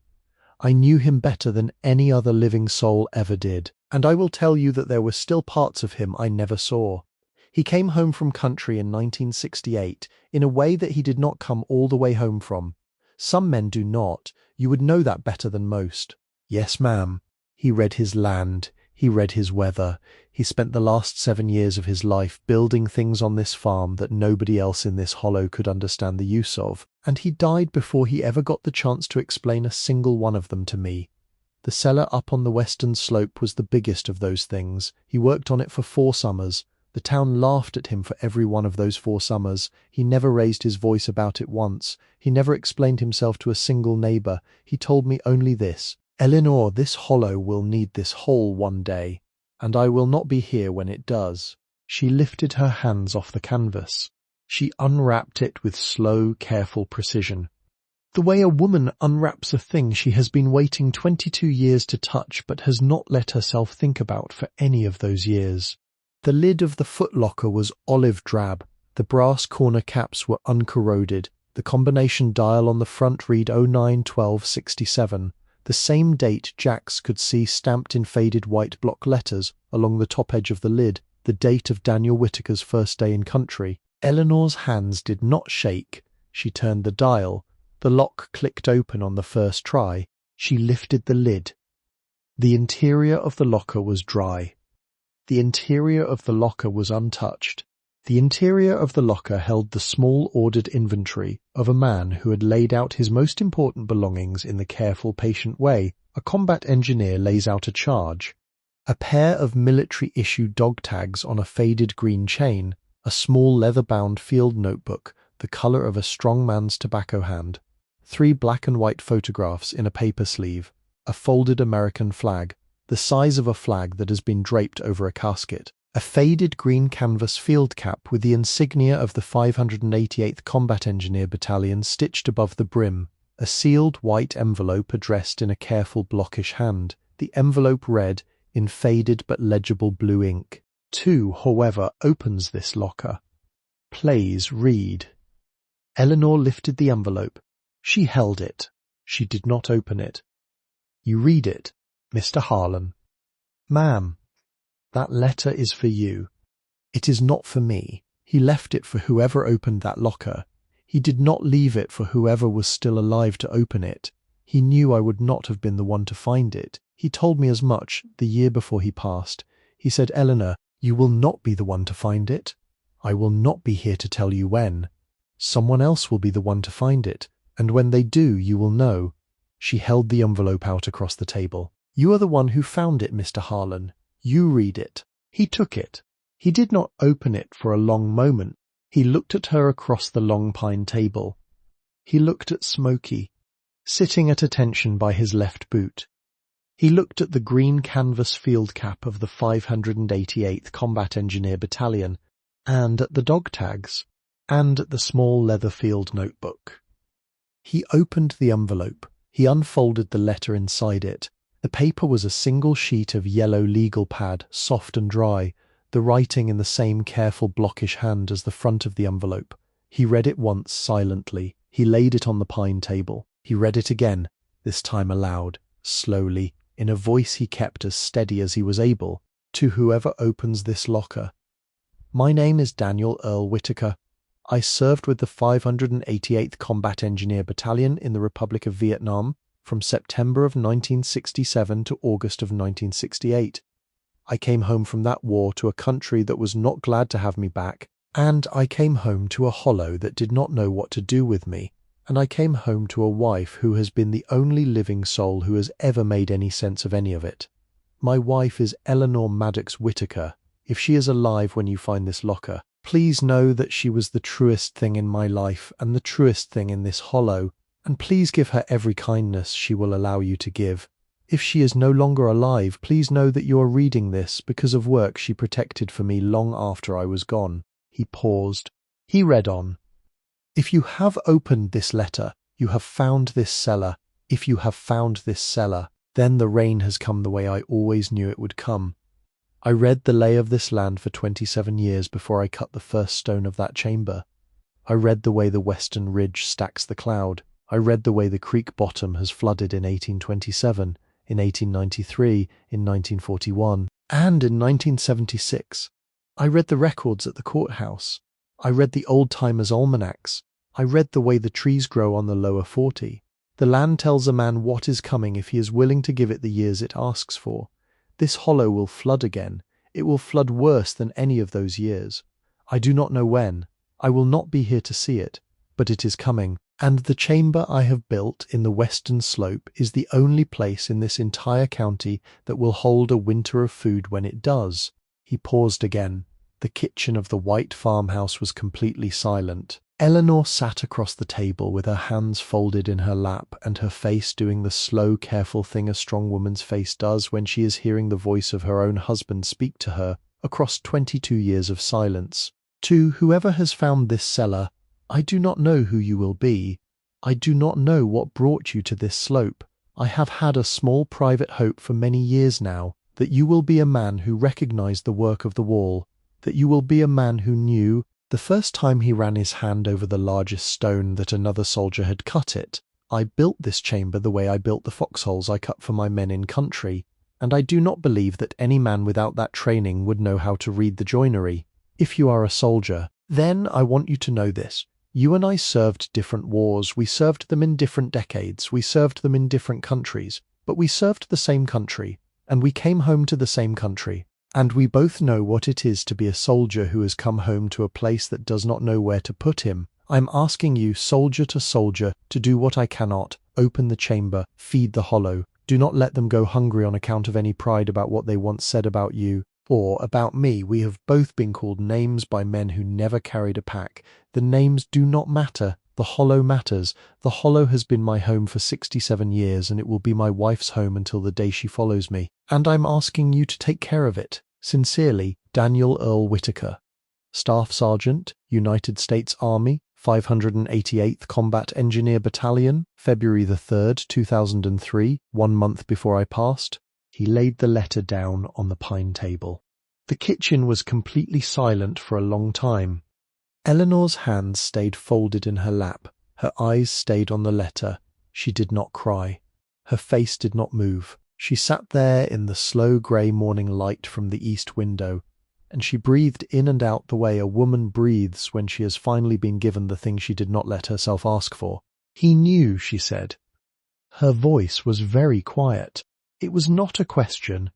[SPEAKER 2] I knew him better than any other living soul ever did, and I will tell you that there were still parts of him I never saw. He came home from country in 1968 in a way that he did not come all the way home from. Some men do not. You would know that better than most. Yes, ma'am. He read his land. He read his weather. He spent the last 7 years of his life building things on this farm that nobody else in this hollow could understand the use of, and he died before he ever got the chance to explain a single one of them to me. The cellar up on the western slope was the biggest of those things. He worked on it for 4 summers. The town laughed at him for every one of those 4 summers. He never raised his voice about it once. He never explained himself to a single neighbour. He told me only this: "Eleanor, this hollow will need this hole one day, and I will not be here when it does." She lifted her hands off the canvas. She unwrapped it with slow, careful precision. The way a woman unwraps a thing she has been waiting 22 years to touch but has not let herself think about for any of those years. The lid of the footlocker was olive drab. The brass corner caps were uncorroded. The combination dial on the front read 09-12-67. The same date Jax could see stamped in faded white block letters along the top edge of the lid, the date of Daniel Whittaker's first day in country. Eleanor's hands did not shake. She turned the dial. The lock clicked open on the first try. She lifted the lid. The interior of the locker was dry. The interior of the locker was untouched. The interior of the locker held the small ordered inventory of a man who had laid out his most important belongings in the careful, patient way a combat engineer lays out a charge. A pair of military-issue dog tags on a faded green chain, a small leather-bound field notebook, the color of a strong man's tobacco hand, 3 black and white photographs in a paper sleeve, a folded American flag, the size of a flag that has been draped over a casket, a faded green canvas field cap with the insignia of the 588th Combat Engineer Battalion stitched above the brim, a sealed white envelope addressed in a careful blockish hand. The envelope read, in faded but legible blue ink, "To whoever opens this locker, please read." Eleanor lifted the envelope. She held it. She did not open it. "You read it, Mr. Harlan." "Ma'am, that letter is for you. It is not for me. He left it for whoever opened that locker. He did not leave it for whoever was still alive to open it. He knew I would not have been the one to find it. He told me as much the year before he passed. He said, 'Eleanor, you will not be the one to find it. I will not be here to tell you when. Someone else will be the one to find it, and when they do, you will know.'" She held the envelope out across the table. "You are the one who found it, Mr. Harlan. You read it." He took it. He did not open it for a long moment. He looked at her across the long pine table. He looked at Smokey, sitting at attention by his left boot. He looked at the green canvas field cap of the 588th Combat Engineer Battalion, and at the dog tags, and at the small leather field notebook. He opened the envelope. He unfolded the letter inside it. The paper was a single sheet of yellow legal pad, soft and dry, the writing in the same careful blockish hand as the front of the envelope. He read it once silently. He laid it on the pine table. He read it again, this time aloud, slowly, in a voice he kept as steady as he was able. "To whoever opens this locker. My name is Daniel Earl Whitaker. I served with the 588th Combat Engineer Battalion in the Republic of Vietnam from September of 1967 to August of 1968. I came home from that war to a country that was not glad to have me back, and I came home to a hollow that did not know what to do with me, and I came home to a wife who has been the only living soul who has ever made any sense of any of it. My wife is Eleanor Maddox Whitaker. If she is alive when you find this locker, please know that she was the truest thing in my life and the truest thing in this hollow, and please give her every kindness she will allow you to give. If she is no longer alive, please know that you are reading this because of work she protected for me long after I was gone." He paused. He read on. "If you have opened this letter, you have found this cellar. If you have found this cellar, then the rain has come the way I always knew it would come. I read the lay of this land for 27 years before I cut the first stone of that chamber. I read the way the western ridge stacks the cloud. I read the way the creek bottom has flooded in 1827, in 1893, in 1941, and in 1976. I read the records at the courthouse. I read the old-timers' almanacs. I read the way the trees grow on the lower 40. The land tells a man what is coming if he is willing to give it the years it asks for. This hollow will flood again. It will flood worse than any of those years. I do not know when. I will not be here to see it, but it is coming. And the chamber I have built in the western slope is the only place in this entire county that will hold a winter of food when it does." He paused again. The kitchen of the white farmhouse was completely silent. Eleanor sat across the table with her hands folded in her lap and her face doing the slow, careful thing a strong woman's face does when she is hearing the voice of her own husband speak to her across 22 years of silence. "To whoever has found this cellar, I do not know who you will be. I do not know what brought you to this slope. I have had a small private hope for many years now that you will be a man who recognized the work of the wall, that you will be a man who knew. The first time he ran his hand over the largest stone that another soldier had cut it. I built this chamber the way I built the foxholes I cut for my men in country, and I do not believe that any man without that training would know how to read the joinery. If you are a soldier, then I want you to know this. You and I served different wars. We served them in different decades. We served them in different countries. But we served the same country, and we came home to the same country. And we both know what it is to be a soldier who has come home to a place that does not know where to put him. I'm asking you, soldier to soldier, to do what I cannot. Open the chamber, feed the hollow. Do not let them go hungry on account of any pride about what they once said about you. Or, about me, we have both been called names by men who never carried a pack. The names do not matter. The hollow matters. The hollow has been my home for 67 years, and it will be my wife's home until the day she follows me. And I'm asking you to take care of it. Sincerely, Daniel Earl Whitaker. Staff Sergeant, United States Army, 588th Combat Engineer Battalion, February the 3rd, 2003, 1 month before I passed. He laid the letter down on the pine table. The kitchen was completely silent for a long time. Eleanor's hands stayed folded in her lap. Her eyes stayed on the letter. She did not cry. Her face did not move. She sat there in the slow grey morning light from the east window, and she breathed in and out the way a woman breathes when she has finally been given the thing she did not let herself ask for. He knew, she said. Her voice was very quiet. It was not a question.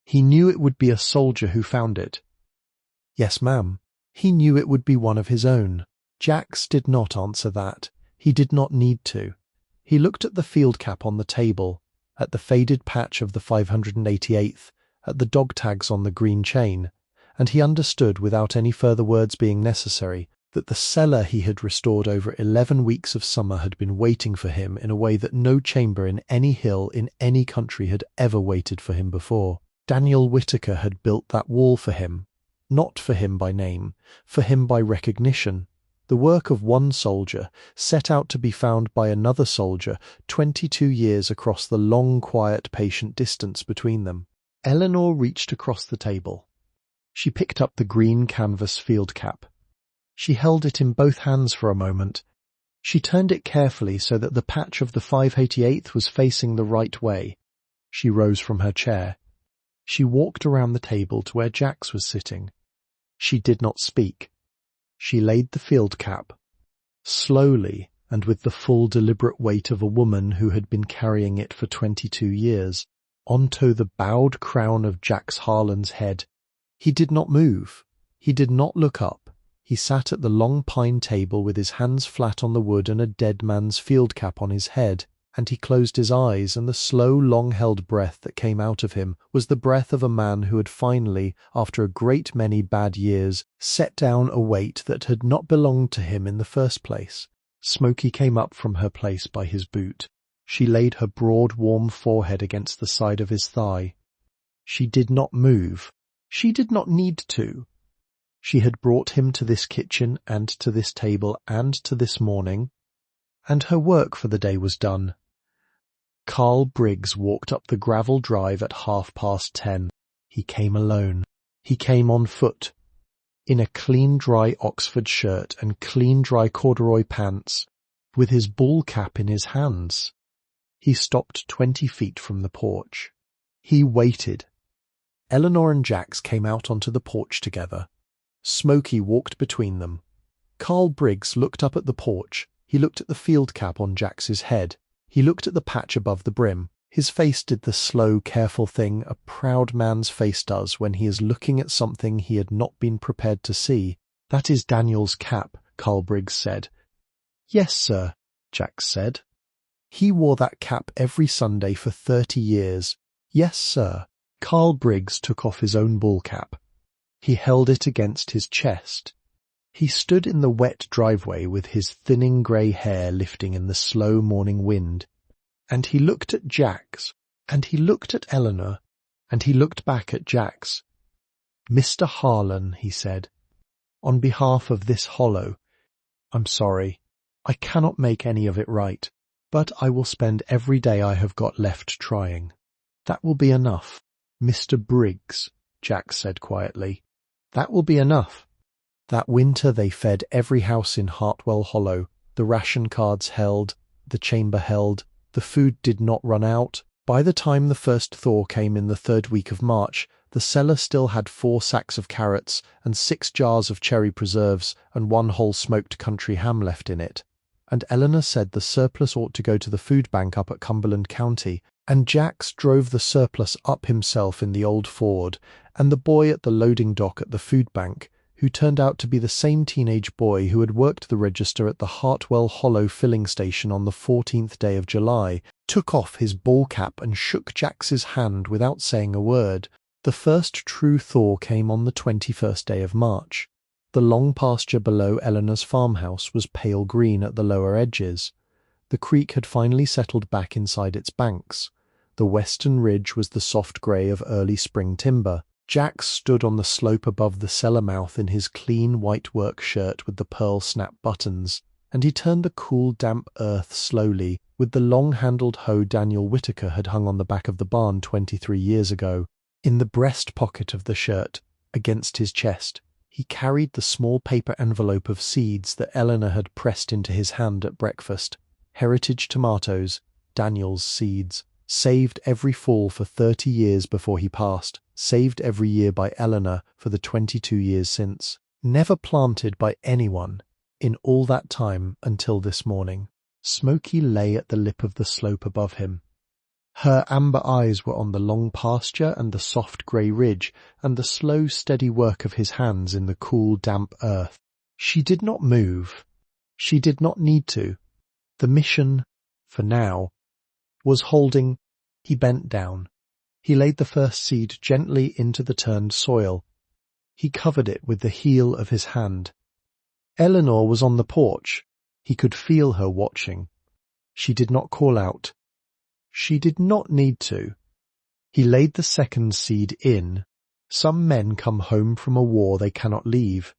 [SPEAKER 2] He knew it would be a soldier who found it. Yes, ma'am. He knew it would be one of his own. Jax did not answer that. He did not need to. He looked at the field cap on the table, at the faded patch of the 588th, at the dog tags on the green chain, and he understood without any further words being necessary that the cellar he had restored over 11 weeks of summer had been waiting for him in a way that no chamber in any hill in any country had ever waited for him before. Daniel Whitaker had built that wall for him, not for him by name, for him by recognition. The work of one soldier, set out to be found by another soldier, 22 years across the long, quiet, patient distance between them. Eleanor reached across the table. She picked up the green canvas field cap. She held it in both hands for a moment. She turned it carefully so that the patch of the 588th was facing the right way. She rose from her chair. She walked around the table to where Jax was sitting. She did not speak. She laid the field cap, slowly and with the full deliberate weight of a woman who had been carrying it for 22 years, onto the bowed crown of Jax Harlan's head. He did not move. He did not look up. He sat at the long pine table with his hands flat on the wood and a dead man's field cap on his head, and he closed his eyes, and the slow, long-held breath that came out of him was the breath of a man who had finally, after a great many bad years, set down a weight that had not belonged to him in the first place. Smoky came up from her place by his boot. She laid her broad, warm forehead against the side of his thigh. She did not move. She did not need to. She had brought him to this kitchen and to this table and to this morning, and her work for the day was done. Carl Briggs walked up the gravel drive at 10:30. He came alone. He came on foot, in a clean, dry Oxford shirt and clean, dry corduroy pants, with his ball cap in his hands. He stopped 20 feet from the porch. He waited. Eleanor and Jax came out onto the porch together. Smoky walked between them. Carl Briggs looked up at the porch. He looked at the field cap on Jax's head. He looked at the patch above the brim. His face did the slow, careful thing a proud man's face does when he is looking at something he had not been prepared to see. "That is Daniel's cap," Carl Briggs said. "Yes, sir," Jax said. "He wore that cap every Sunday for 30 years. Yes, sir." Carl Briggs took off his own ball cap. He held it against his chest. He stood in the wet driveway with his thinning grey hair lifting in the slow morning wind, and he looked at Jax, and he looked at Eleanor, and he looked back at Jax. "Mr. Harlan," he said, "on behalf of this hollow, I'm sorry. I cannot make any of it right, but I will spend every day I have got left trying. That will be enough." "Mr. Briggs," Jax said quietly, "that will be enough." That winter they fed every house in Hartwell Hollow. The ration cards held, the chamber held, the food did not run out. By the time the first thaw came in the 3rd week of March, the cellar still had 4 sacks of carrots and 6 jars of cherry preserves and 1 whole smoked country ham left in it. And Eleanor said the surplus ought to go to the food bank up at Cumberland County, and Jax drove the surplus up himself in the old Ford, and the boy at the loading dock at the food bank, who turned out to be the same teenage boy who had worked the register at the Hartwell Hollow filling station on the 14th day of July, took off his ball cap and shook Jax's hand without saying a word. The first true thaw came on the 21st day of March. The long pasture below Eleanor's farmhouse was pale green at the lower edges. The creek had finally settled back inside its banks. The western ridge was the soft grey of early spring timber. Jack stood on the slope above the cellar mouth in his clean white work shirt with the pearl snap buttons, and he turned the cool damp earth slowly with the long-handled hoe Daniel Whitaker had hung on the back of the barn 23 years ago. In the breast pocket of the shirt, against his chest, he carried the small paper envelope of seeds that Eleanor had pressed into his hand at breakfast. Heritage tomatoes, Daniel's seeds, saved every fall for 30 years before he passed, saved every year by Eleanor for the 22 years since. Never planted by anyone in all that time until this morning. Smoky lay at the lip of the slope above him. Her amber eyes were on the long pasture and the soft grey ridge and the slow, steady work of his hands in the cool, damp earth. She did not move. She did not need to. The mission, for now, was holding. He bent down. He laid the first seed gently into the turned soil. He covered it with the heel of his hand. Eleanor was on the porch. He could feel her watching. She did not call out. She did not need to. He laid the second seed in. Some men come home from a war they cannot leave.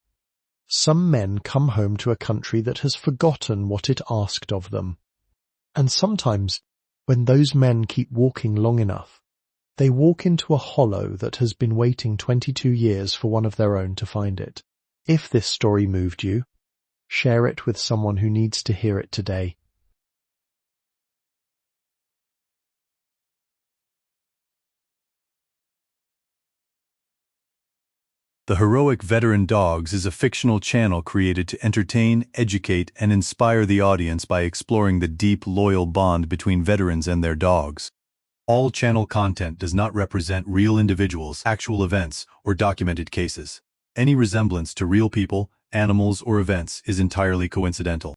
[SPEAKER 2] Some men come home to a country that has forgotten what it asked of them. And sometimes, when those men keep walking long enough, they walk into a hollow that has been waiting 22 years for one of their own to find it. If this story moved you, share it with someone who needs to hear it today.
[SPEAKER 3] The Heroic Veteran Dogs is a fictional channel created to entertain, educate, and inspire the audience by exploring the deep, loyal bond between veterans and their dogs. All channel content does not represent real individuals, actual events, or documented cases. Any resemblance to real people, animals, or events is entirely coincidental.